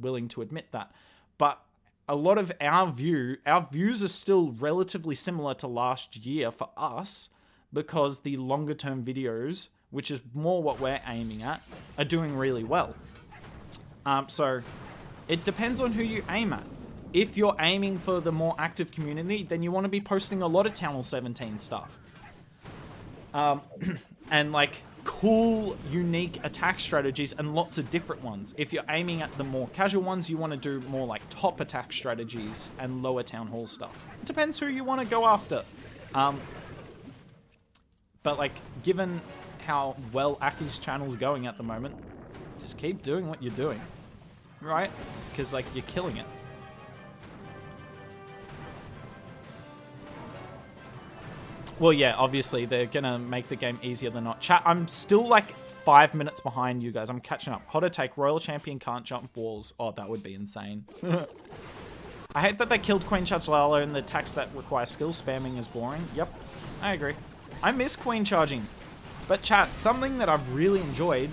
willing to admit that. But a lot of our views are still relatively similar to last year for us because the longer term videos, which is more what we're aiming at, are doing really well. So it depends on who you aim at. If you're aiming for the more active community, then you want to be posting a lot of Town Hall 17 stuff. And like cool, unique attack strategies and lots of different ones. If you're aiming at the more casual ones, you want to do more like top attack strategies and lower town hall stuff. It depends who you want to go after. But like, given how well Aki's channel's going at the moment, just keep doing what you're doing, right? Because like, you're killing it. Well, yeah, obviously, they're going to make the game easier than not. Chat, I'm still like 5 minutes behind you guys. I'm catching up. Hotter take, Royal Champion can't jump walls. Oh, that would be insane. I hate that they killed Queen Charge Lalo and the attacks that require skill spamming is boring. Yep, I agree. I miss Queen Charging. But chat, something that I've really enjoyed.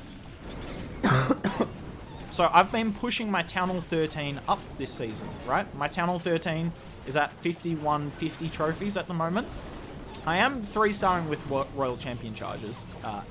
So I've been pushing my Town Hall 13 up this season, right? My Town Hall 13 is at 5150 trophies at the moment. I am 3-starring with Royal Champion charges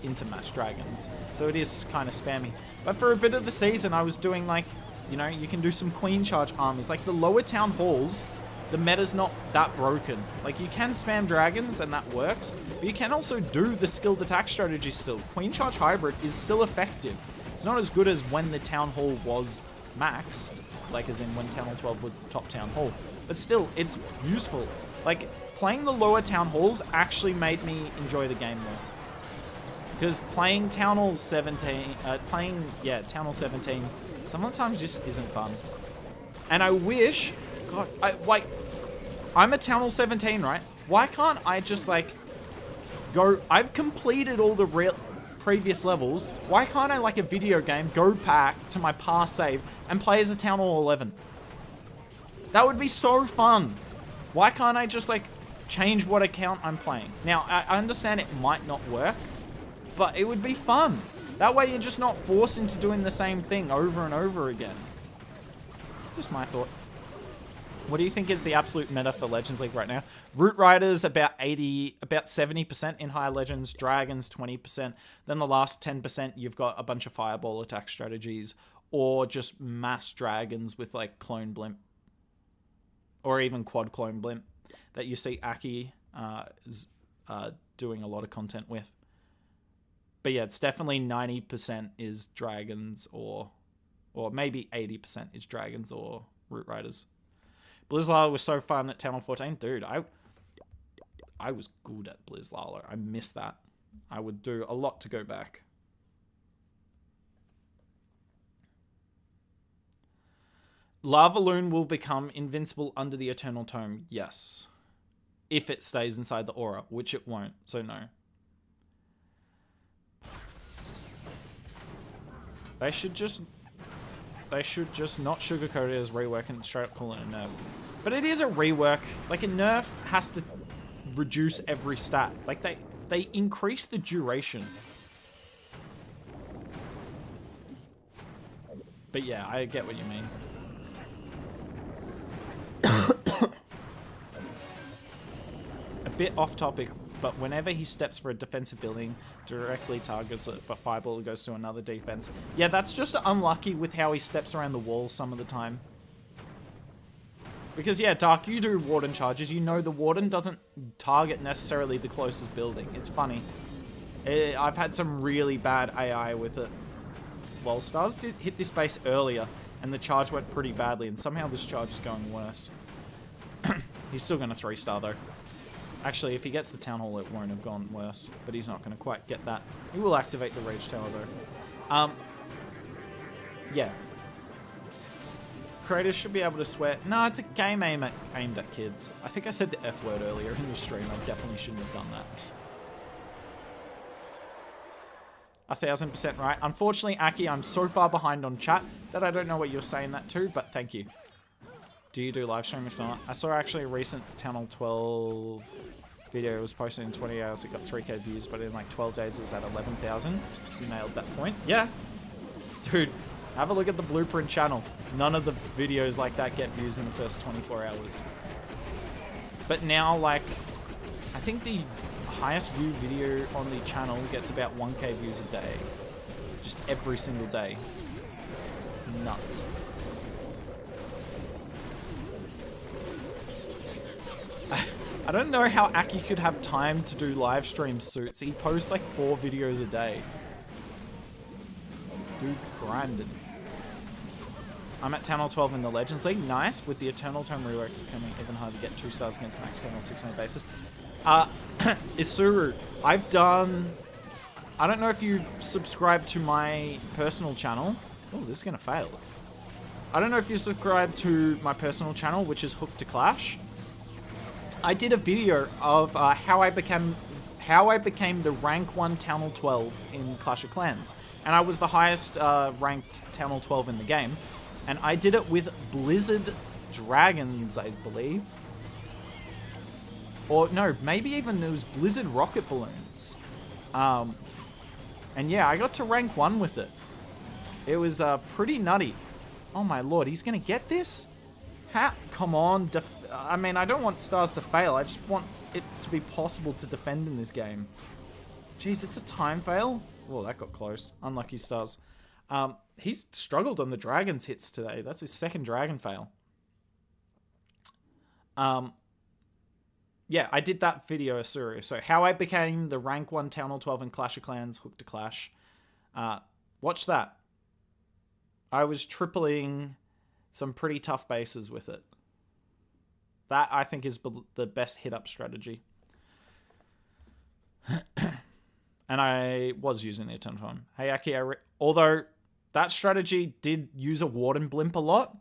into Match Dragons, so it is kind of spammy. But for a bit of the season, I was doing like, you know, you can do some Queen Charge armies. Like the lower town halls, the meta's not that broken. Like you can spam dragons and that works, but you can also do the skilled attack strategy still. Queen Charge Hybrid is still effective. It's not as good as when the town hall was maxed, like as in when Town Hall 12 was the top town hall. But still, it's useful. Like, playing the lower town halls actually made me enjoy the game more. Because playing Town Hall 17, Town Hall 17, sometimes just isn't fun. And I wish, God, I'm a Town Hall 17, right? Why can't I just like go, I've completed all the previous levels. Why can't I, like a video game, go back to my past save and play as a Town Hall 11? That would be so fun. Why can't I just like change what account I'm playing? Now, I understand it might not work, but it would be fun. That way you're just not forced into doing the same thing over and over again. Just my thought. What do you think is the absolute meta for Legends League right now? Root Riders about 70% in higher Legends, Dragons 20%. Then the last 10% you've got a bunch of Fireball attack strategies or just mass Dragons with like Clone Blimp or even Quad Clone Blimp that you see Aki is doing a lot of content with. But yeah, it's definitely 90% is Dragons or maybe 80% is Dragons or Root Riders. Blizzlala was so fun at Town Hall 14. Dude, I was good at Blizzlala. I missed that. I would do a lot to go back. Lava Loon will become invincible under the Eternal Tome. Yes. If it stays inside the aura, which it won't. So no. They should just not sugarcoat it as rework and straight up call it a nerf. But it is a rework. Like, a nerf has to reduce every stat. Like, they increase the duration. But yeah, I get what you mean. A bit off topic, but whenever he steps for a defensive building, directly targets it, but Fireball goes to another defense. Yeah, that's just unlucky with how he steps around the wall some of the time. Because yeah, Dark, you do Warden charges. You know the Warden doesn't target necessarily the closest building. It's funny. I've had some really bad AI with it. Well, Stars did hit this base earlier, and the charge went pretty badly, and somehow this charge is going worse. He's still going to 3-star though. Actually, if he gets the Town Hall, it won't have gone worse. But he's not going to quite get that. He will activate the Rage Tower, though. Yeah. Creators should be able to swear. No, it's a game aimed at kids. I think I said the F word earlier in the stream. I definitely shouldn't have done that. 1000% right. Unfortunately, Aki, I'm so far behind on chat that I don't know what you're saying that to, but thank you. Do you do live stream? If not, I saw actually a recent Town Hall 12 video. It was posted in 20 hours. It got 3k views, but in like 12 days it was at 11,000. You nailed that point. Yeah. Dude, have a look at the Blueprint channel. None of the videos like that get views in the first 24 hours. But now, like, I think the highest view video on the channel gets about 1k views a day. Just every single day. It's nuts. I don't know how Aki could have time to do live stream suits. He posts like 4 videos a day. Dude's grinding. I'm at Town Hall 12 in the Legends League. Nice. With the Eternal Tome reworks becoming even harder to get 2 stars against max Town Hall 600 bases. Isuru, I've done... I don't know if you've subscribed to my personal channel. Oh, this is going to fail. I don't know if you subscribed to my personal channel, which is Hooked to Clash. I did a video of how I became the rank 1 Town Hall 12 in Clash of Clans. And I was the highest ranked Town Hall 12 in the game. And I did it with Blizzard Dragons, I believe. Or no, maybe even it was Blizzard Rocket Balloons. And yeah, I got to rank 1 with it. It was pretty nutty. Oh my lord, he's going to get this? Come on. I mean, I don't want Stars to fail. I just want it to be possible to defend in this game. Jeez, it's a time fail? Oh, that got close. Unlucky Stars. He's struggled on the Dragons hits today. That's his second Dragon fail. Yeah, I did that video, Asuru. So, how I became the rank 1 Town Hall 12 in Clash of Clans, Hooked to Clash. Watch that. I was tripling some pretty tough bases with it. That, I think, is the best hit-up strategy. And I was using the Eternal Tome. Hey, Aki, although that strategy did use a Warden Blimp a lot,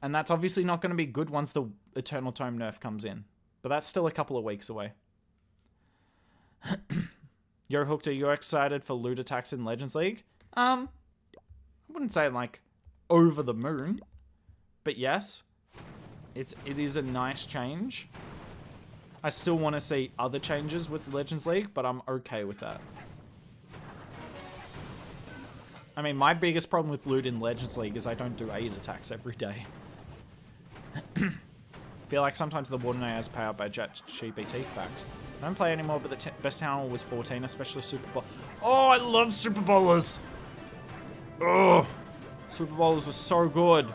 and that's obviously not going to be good once the Eternal Tome nerf comes in. But that's still a couple of weeks away. Yo, Hooked, are you excited for loot attacks in Legends League? I wouldn't say, like, over the moon. But yes, it is a nice change. I still want to see other changes with Legends League, but I'm okay with that. I mean, my biggest problem with loot in Legends League is I don't do 8 attacks every day. Feel like sometimes the Warden AI is powered by ChatGPT. Facts. I don't play anymore, but the best town was 14, especially Super Bowl. Oh, I love Super Bowlers. Oh, Super Bowlers was so good.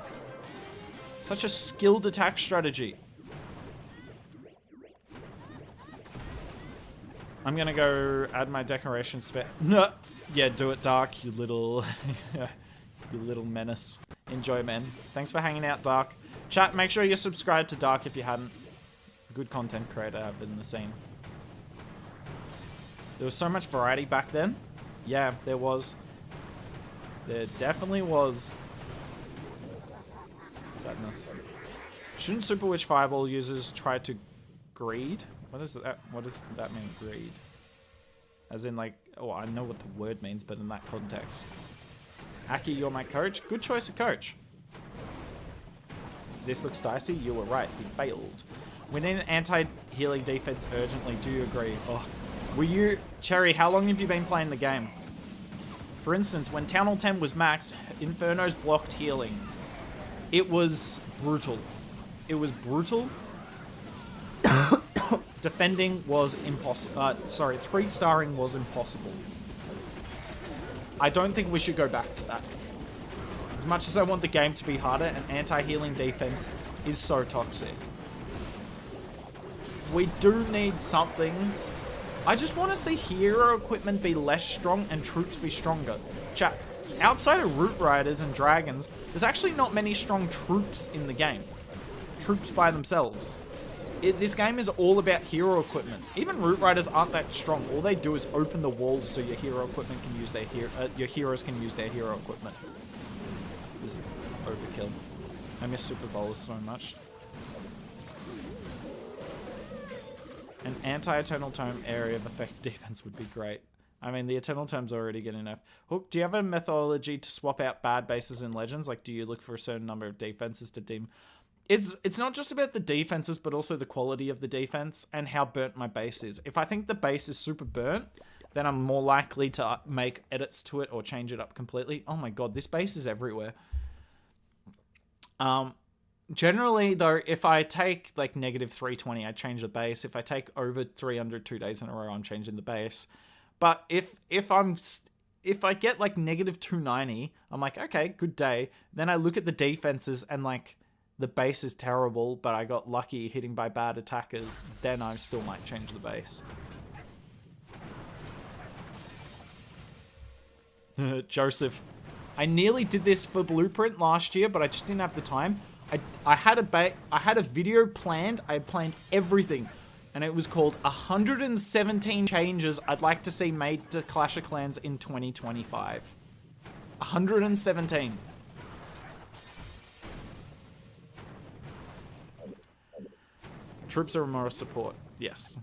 Such a skilled attack strategy. I'm gonna go add my decoration spec. No, yeah, do it, Dark. You little, you little menace. Enjoy, man. Thanks for hanging out, Dark. Chat, make sure you're subscribed to Dark if you hadn't. Good content creator I've been in the scene. There was so much variety back then. Yeah, there was. There definitely was. Sadness. Shouldn't Super Witch Fireball users try to greed? What does that mean, greed? As in, like, oh, I know what the word means, but in that context. Aki, you're my coach? Good choice of coach. This looks dicey. You were right. You failed. We need an anti-healing defense urgently. Do you agree? Oh, were you... Cherry, how long have you been playing the game? For instance, when Town Hall 10 was maxed, Inferno's blocked healing. It was brutal. It was brutal. Defending was impossible. Sorry, 3-starring was impossible. I don't think we should go back to that. As much as I want the game to be harder, an anti-healing defense is so toxic. We do need something. I just want to see hero equipment be less strong and troops be stronger. Chat, outside of Root Riders and Dragons, there's actually not many strong troops in the game. Troops by themselves. This game is all about hero equipment. Even Root Riders aren't that strong. All they do is open the walls so your hero equipment can use their your heroes can use their hero equipment. This is overkill. I miss Super Bowlers so much. An anti-Eternal Tome area of effect defense would be great. I mean, the Eternal Tome's already good enough. Hook, do you have a methodology to swap out bad bases in Legends? Like, do you look for a certain number of defenses to deem... It's not just about the defenses, but also the quality of the defense and how burnt my base is. If I think the base is super burnt, then I'm more likely to make edits to it or change it up completely. Oh my god, this base is everywhere. Generally, though, if I take, like, negative 320, I change the base. If I take over 300 2 days in a row, I'm changing the base. But if I get, like, negative 290, I'm like, okay, good day. Then I look at the defenses and, like... the base is terrible, but I got lucky hitting by bad attackers, then I still might change the base. Joseph, I nearly did this for Blueprint last year, but I just didn't have the time. I had a video planned. I had planned everything, and it was called 117 changes I'd like to see made to Clash of Clans in 2025. 117. Troops are more support. Yes.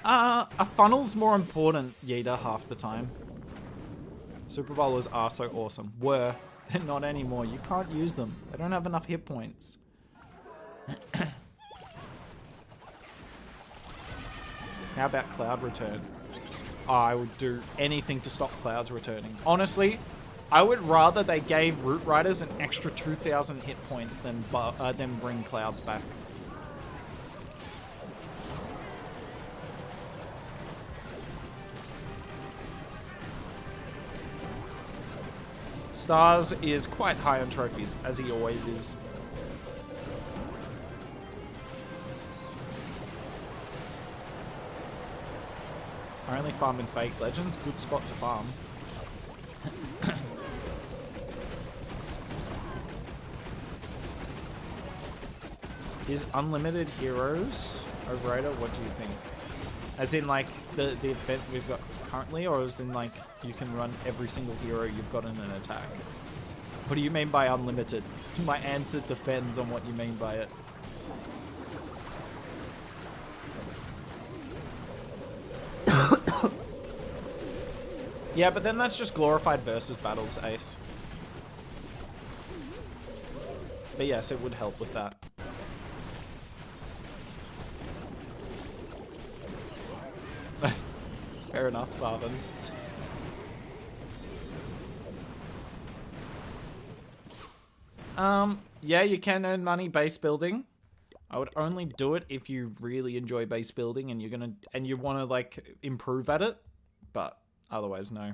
A funnel's more important, Yeeta, half the time. Super Bowlers are so awesome. Were. They're not anymore. You can't use them. They don't have enough hit points. How about Cloud return? I would do anything to stop Clouds returning. Honestly, I would rather they gave Root Riders an extra 2,000 hit points than bring Clouds back. Stars is quite high on trophies, as he always is. I only farm in fake legends. Good spot to farm. Is unlimited heroes overrated? What do you think? As in, like, the event we've got currently, or as in, like, you can run every single hero you've got in an attack? What do you mean by unlimited? My answer depends on what you mean by it. Yeah, but then that's just glorified versus battles, Ace. But yes, it would help with that. Fair enough, Sarvan. Yeah, you can earn money base building. I would only do it if you really enjoy base building and you want to like improve at it, but otherwise no.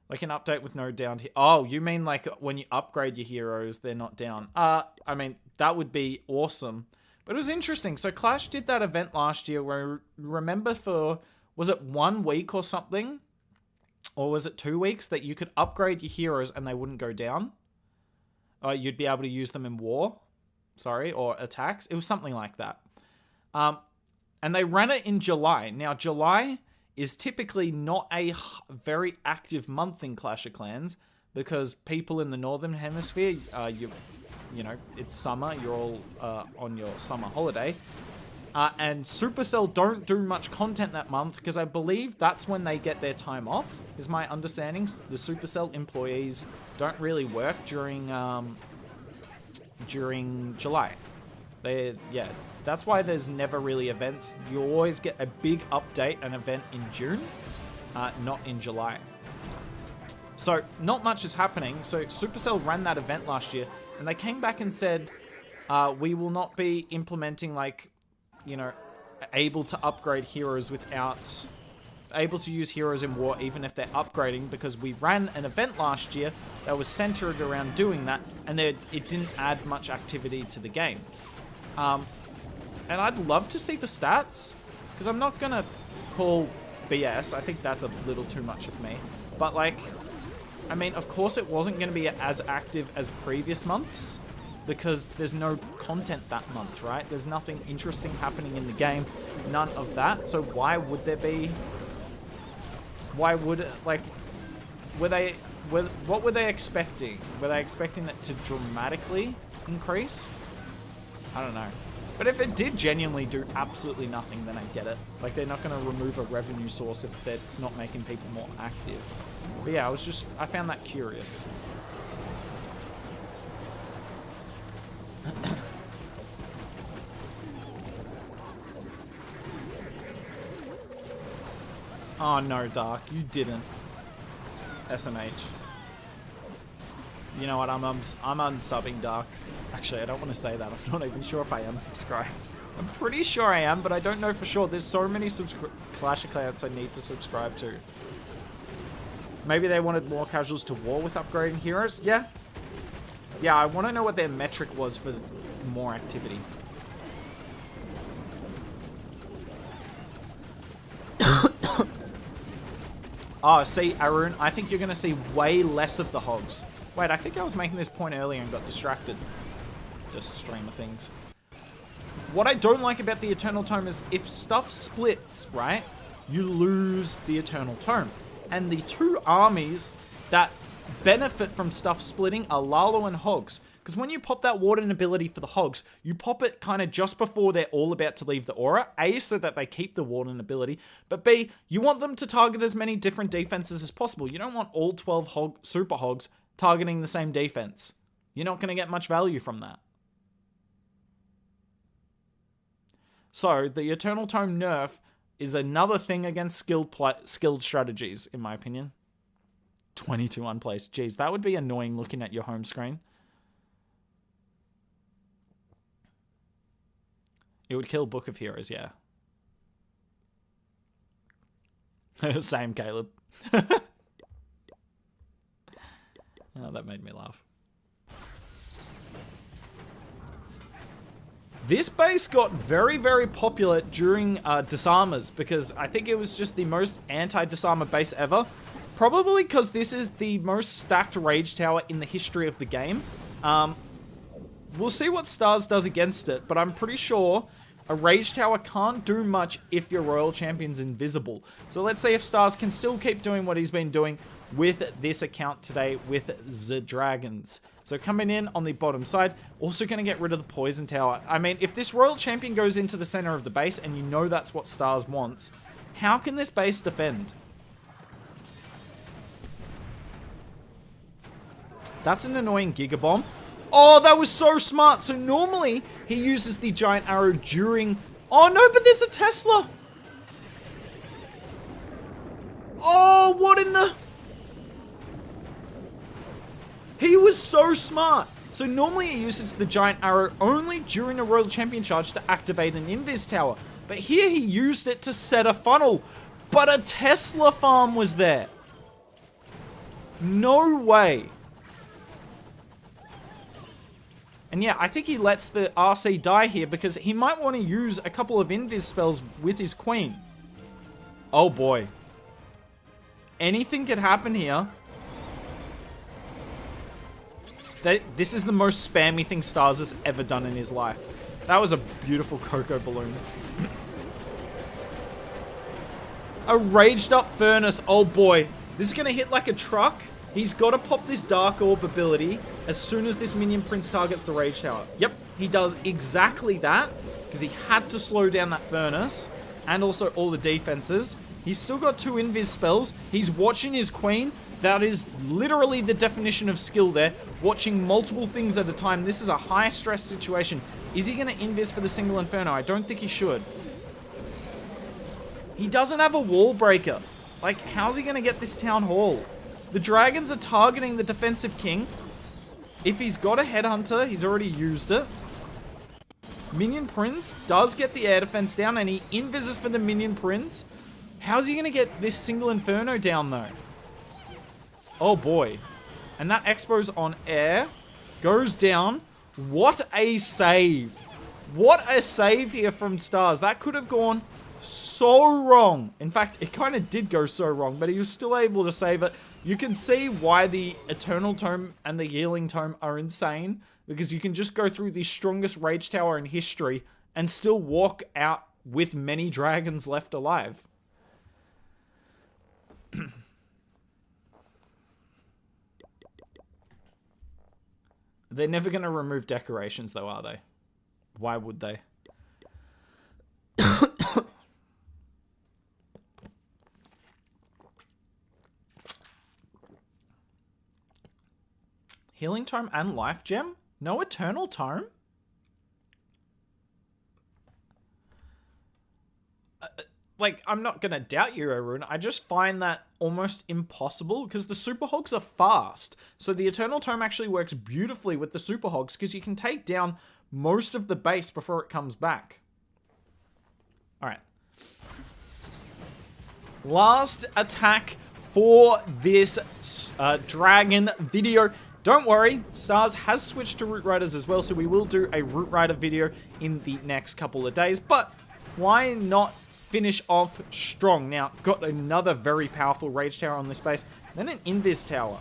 Like an update with no down here. Oh, you mean like when you upgrade your heroes, they're not down. I mean, that would be awesome. But it was interesting. So Clash did that event last year where, remember for, was it 1 week or something? Or was it 2 weeks that you could upgrade your heroes and they wouldn't go down? You'd be able to use them in war. Sorry, or attacks. It was something like that. And they ran it in July. Now, July is typically not a very active month in Clash of Clans because people in the Northern Hemisphere, you know, it's summer. You're all on your summer holiday. And Supercell don't do much content that month because I believe that's when they get their time off, is my understanding. The Supercell employees don't really work during July. Yeah, that's why there's never really events. You always get a big update, an event in June, not in July. So not much is happening. So Supercell ran that event last year and they came back and said, we will not be implementing like, you know, able to upgrade heroes without, able to use heroes in war even if they're upgrading, because we ran an event last year that was centered around doing that and it didn't add much activity to the game. And I'd love to see the stats, because I'm not going to call BS. I think that's a little too much of me. But like, I mean, of course it wasn't going to be as active as previous months, because there's no content that month, right? There's nothing interesting happening in the game. None of that. So why would there be... Why would it, like... What were they expecting? Were they expecting it to dramatically increase? I don't know. But if it did genuinely do absolutely nothing, then I get it. Like, they're not going to remove a revenue source if it's not making people more active. But yeah, I found that curious. Oh no, Dark, you didn't. SMH. You know what, I'm unsubbing Dark. Actually, I don't want to say that. I'm not even sure if I am subscribed. I'm pretty sure I am, but I don't know for sure. There's so many Clash of Clans I need to subscribe to. Maybe they wanted more casuals to war with upgrading heroes? Yeah. Yeah, I want to know what their metric was for more activity. Oh, see, Arun, I think you're going to see way less of the hogs. Wait, I think I was making this point earlier and got distracted. Just streamer things. What I don't like about the Eternal Tome is if stuff splits, right, you lose the Eternal Tome. And the two armies that benefit from stuff splitting are Lalo and Hogs. Because when you pop that Warden ability for the Hogs, you pop it kind of just before they're all about to leave the aura. A, so that they keep the Warden ability. But B, you want them to target as many different defenses as possible. You don't want all 12 Super Hogs targeting the same defense. You're not going to get much value from that. So, the Eternal Tome nerf is another thing against skilled strategies, in my opinion. 22 unplaced. Jeez, that would be annoying looking at your home screen. It would kill Book of Heroes, yeah. Same, Caleb. Oh, that made me laugh. This base got very, very popular during Disarmers, because I think it was just the most anti-Disarmer base ever. Probably because this is the most stacked Rage Tower in the history of the game. We'll see what Stars does against it, but I'm pretty sure a Rage Tower can't do much if your Royal Champion's invisible. So let's see if Stars can still keep doing what he's been doing with this account today with the Dragons. So coming in on the bottom side, also going to get rid of the Poison Tower. I mean, if this Royal Champion goes into the center of the base, and you know that's what Stars wants, how can this base defend? That's an annoying Giga Bomb. Oh, that was so smart. So normally, he uses the Giant Arrow during... Oh no, but there's a Tesla! Oh, what in the... He was so smart. So normally he uses the giant arrow only during a Royal Champion charge to activate an invis tower. But here he used it to set a funnel. But a Tesla farm was there. No way. And yeah, I think he lets the RC die here because he might want to use a couple of invis spells with his queen. Oh boy. Anything could happen here. This is the most spammy thing Stars has ever done in his life. That was a beautiful Cocoa Balloon. A raged up Furnace. Oh boy. This is going to hit like a truck. He's got to pop this Dark Orb ability as soon as this Minion Prince targets the Rage Tower. Yep, he does exactly that because he had to slow down that Furnace and also all the defenses. He's still got 2 invis spells. He's watching his queen. That is literally the definition of skill there. Watching multiple things at a time. This is a high stress situation. Is he going to invis for the single Inferno? I don't think he should. He doesn't have a wall breaker. Like, how's he going to get this Town Hall? The dragons are targeting the defensive king. If he's got a headhunter, he's already used it. Minion Prince does get the air defense down, and he invises for the Minion Prince. How's he going to get this single Inferno down, though? Oh, boy. And that Expo's on air. Goes down. What a save. What a save here from Stars. That could have gone so wrong. In fact, it kind of did go so wrong, but he was still able to save it. You can see why the Eternal Tome and the Healing Tome are insane, because you can just go through the strongest Rage Tower in history and still walk out with many dragons left alive. They're never going to remove decorations, though, are they? Why would they? Healing Tome and Life Gem? No Eternal Tome? Like, I'm not going to doubt you, Arun. I just find that almost impossible because the Super Hogs are fast. So the Eternal Tome actually works beautifully with the Super Hogs because you can take down most of the base before it comes back. Alright. Last attack for this dragon video. Don't worry, Stars has switched to Root Riders as well, so we will do a Root Rider video in the next couple of days. But why not finish off strong? Now, got another very powerful Rage Tower on this base, then an Invis Tower.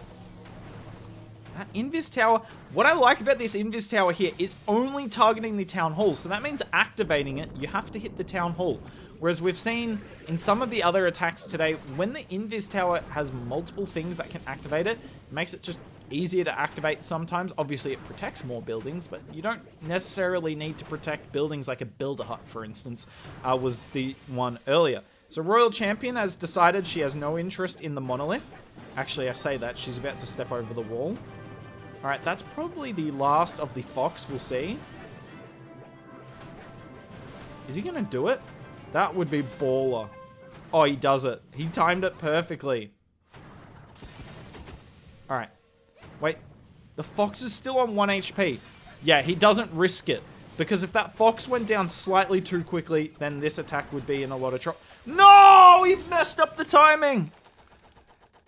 That Invis Tower, what I like about this Invis Tower here is only targeting the Town Hall, so that means activating it, you have to hit the Town Hall. Whereas we've seen in some of the other attacks today, when the Invis Tower has multiple things that can activate it, it makes it just easier to activate sometimes. Obviously, it protects more buildings, but you don't necessarily need to protect buildings like a Builder Hut, for instance, was the one earlier. So Royal Champion has decided she has no interest in the Monolith. Actually, I say that. She's about to step over the wall. Alright, that's probably the last of the Fox we'll see. Is he going to do it? That would be baller. Oh, he does it. He timed it perfectly. Alright. Wait. The Fox is still on 1 HP. Yeah, he doesn't risk it. Because if that Fox went down slightly too quickly, then this attack would be in a lot of trouble. No! He messed up the timing!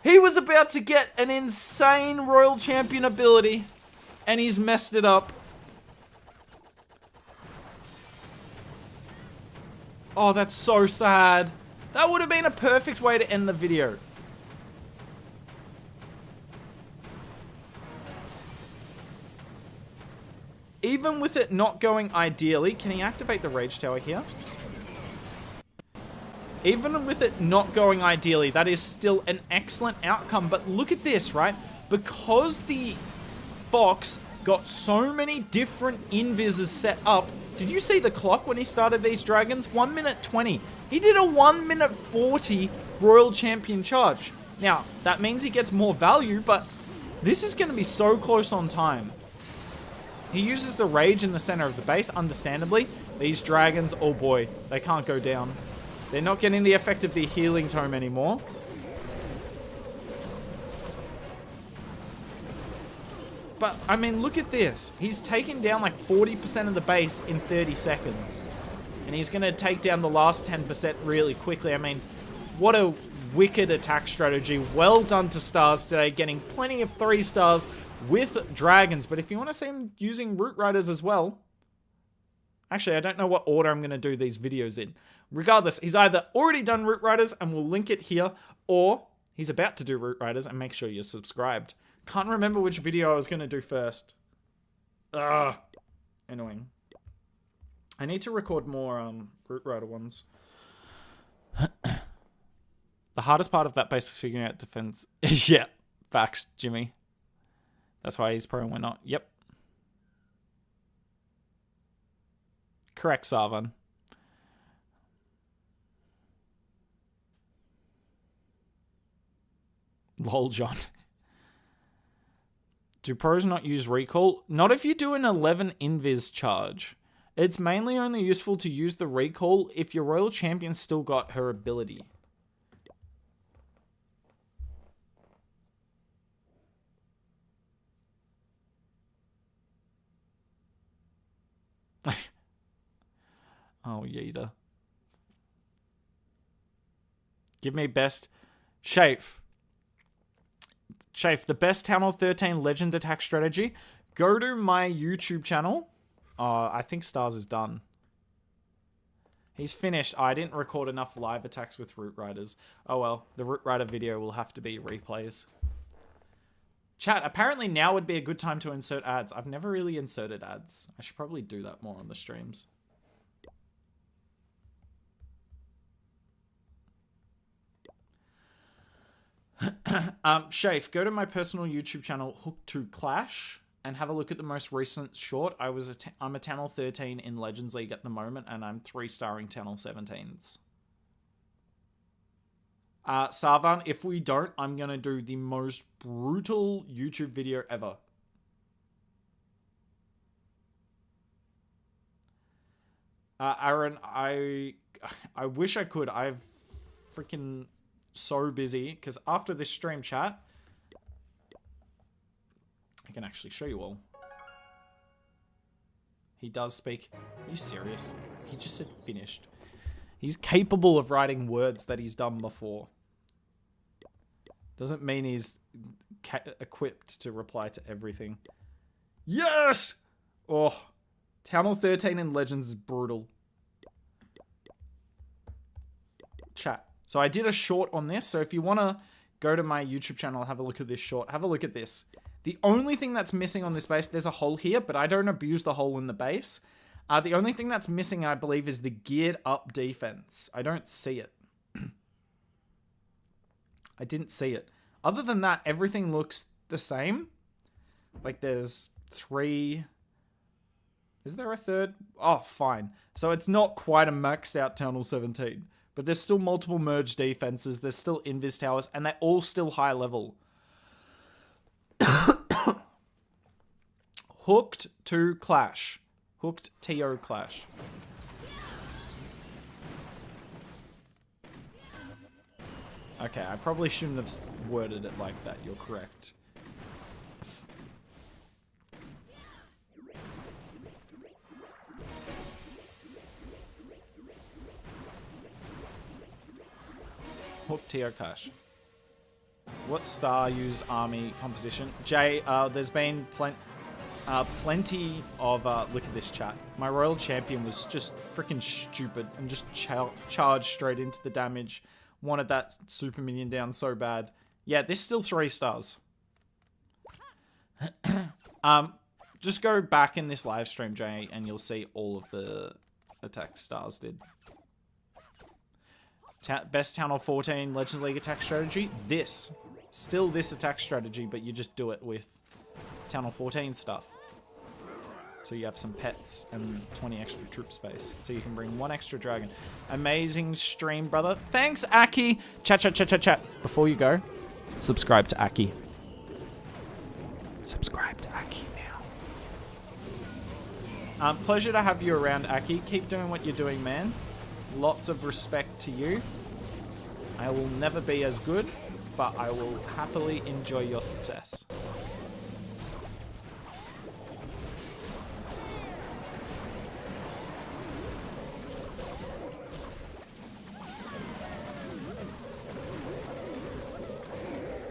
He was about to get an insane Royal Champion ability, and he's messed it up. Oh, that's so sad. That would have been a perfect way to end the video. Even with it not going ideally, can he activate the Rage Tower here? Even with it not going ideally, that is still an excellent outcome. But look at this, right? Because the Fox got so many different invises set up. Did you see the clock when he started these dragons? 1 minute 20. He did a 1 minute 40 Royal Champion charge. Now, that means he gets more value, but this is going to be so close on time. He uses the Rage in the center of the base, understandably. These dragons, oh boy, they can't go down. They're not getting the effect of the Healing Tome anymore. But, I mean, look at this. He's taken down like 40% of the base in 30 seconds. And he's going to take down the last 10% really quickly. I mean, what a wicked attack strategy. Well done to Stars today, getting plenty of 3 stars with dragons. But if you want to see him using Root Riders as well... Actually, I don't know what order I'm going to do these videos in. Regardless, he's either already done Root Riders and we'll link it here, or he's about to do Root Riders, and make sure you're subscribed. Can't remember which video I was going to do first. Ugh. Annoying. I need to record more Root Rider ones. The hardest part of that base is figuring out defense. Yeah, facts, Jimmy. That's why he's pro and we're not. Yep. Correct, Sarvan. Lol, John. Do pros not use recall? Not if you do an 11 invis charge. It's mainly only useful to use the recall if your royal champion still got her ability. Oh, Yeeta. Give me best... Shafe. Shafe, the best Town Hall 13 Legend attack strategy. Go to my YouTube channel. I think Stars is done. He's finished. I didn't record enough live attacks with Root Riders. Oh well, the Root Rider video will have to be replays. Chat, apparently now would be a good time to insert ads. I've never really inserted ads. I should probably do that more on the streams. Shafe, go to my personal YouTube channel, Hook to Clash, and have a look at the most recent short. I'm a Town Hall 13 in Legends League at the moment, and I'm 3-starring Town Hall 17s. Sarvan, if we don't, I'm going to do the most brutal YouTube video ever. Aaron, I wish I could. I've freaking so busy, because after this stream chat, I can actually show you all. He does speak. Are you serious? He just said finished. He's capable of writing words that he's done before. Doesn't mean he's equipped to reply to everything. Yes! Oh, Town Hall 13 in Legends is brutal. Chat. So I did a short on this. So if you want to go to my YouTube channel, have a look at this short. Have a look at this. The only thing that's missing on this base, there's a hole here, but I don't abuse the hole in the base. The only thing that's missing, I believe, is the geared up defense. I don't see it. I didn't see it. Other than that, everything looks the same. Like there's 3... Is there a third? Oh, fine. So it's not quite a maxed out Town Hall 17. But there's still multiple merge defenses. There's still invis towers. And they're all still high level. Hooked to Clash. Hooked TO Clash. Okay, I probably shouldn't have worded it like that. You're correct. Hook TO Clash. What star use army composition? Jay, there's been plenty of... look at this chat. My royal champion was just freaking stupid and just charged straight into the damage. Wanted that super minion down so bad. Yeah, this is still 3 stars. Just go back in this live stream, Jay, and you'll see all of the attacks Stars did. Best Town Hall 14 Legends League attack strategy. This. Still this attack strategy, but you just do it with Town Hall 14 stuff. So you have some pets and 20 extra troop space. So you can bring 1 extra dragon. Amazing stream, brother. Thanks, Aki. Chat. Before you go, subscribe to Aki. Subscribe to Aki now. Pleasure to have you around, Aki. Keep doing what you're doing, man. Lots of respect to you. I will never be as good, but I will happily enjoy your success.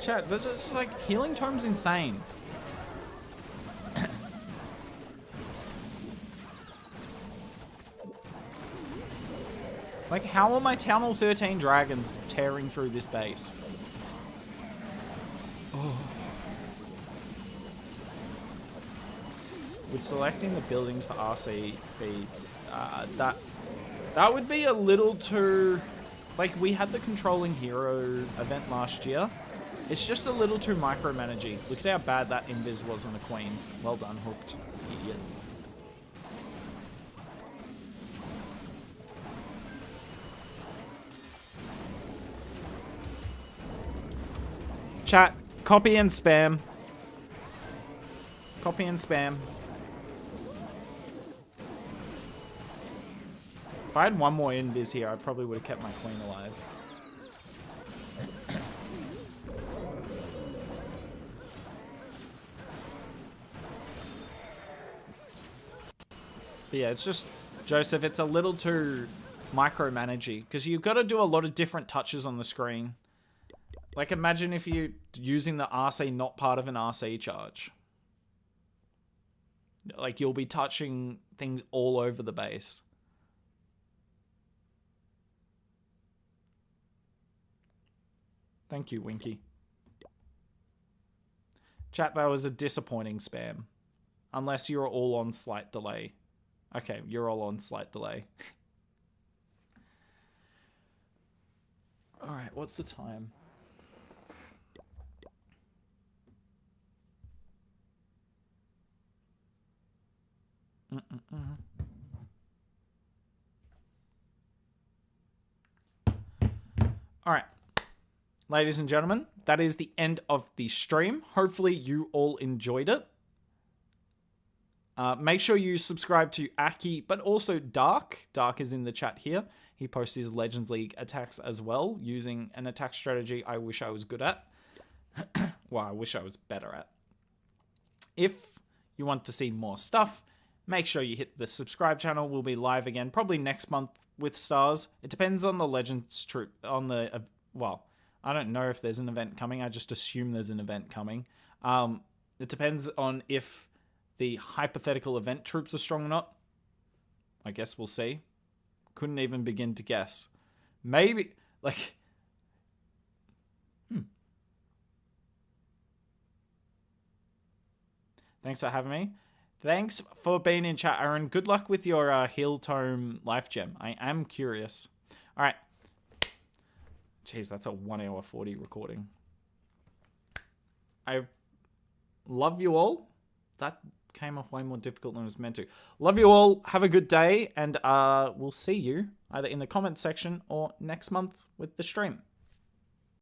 chat, that's just like, healing tome's insane. Like, how are my Town Hall 13 dragons tearing through this base? Oh. Would selecting the buildings for RC be... that would be a little too... Like, we had the controlling hero event last year. It's just a little too micromanagey. Look at how bad that invis was on the queen. Well done, Hooked. Idiot. Chat, copy and spam. Copy and spam. If I had one more invis here, I probably would have kept my queen alive. But yeah, it's just, Joseph, it's a little too micromanagey because you've got to do a lot of different touches on the screen. Like, imagine if you're using the RC not part of an RC charge. Like, you'll be touching things all over the base. Thank you, Winky. Chat, that was a disappointing spam. Unless you're all on slight delay. Okay, you're all on slight delay. Alright, what's the time? Alright. Ladies and gentlemen, that is the end of the stream. Hopefully you all enjoyed it. Make sure you subscribe to Aki, but also Dark. Dark is in the chat here. He posts his Legends League attacks as well, using an attack strategy I wish I was good at. Well, I wish I was better at. If you want to see more stuff, make sure you hit the subscribe channel. We'll be live again, probably next month with stars. It depends on the Legends troop, on the, well, I don't know if there's an event coming. I just assume there's an event coming. It depends on if the hypothetical event troops are strong or not. I guess we'll see. Couldn't even begin to guess. Maybe, like... Thanks for having me. Thanks for being in chat, Aaron. Good luck with your Heal Tome Life Gem. I am curious. All right. Jeez, that's a 1 hour 40 recording. I love you all. That came off way more difficult than it was meant to. Love you all. Have a good day. And we'll see you either in the comments section or next month with the stream.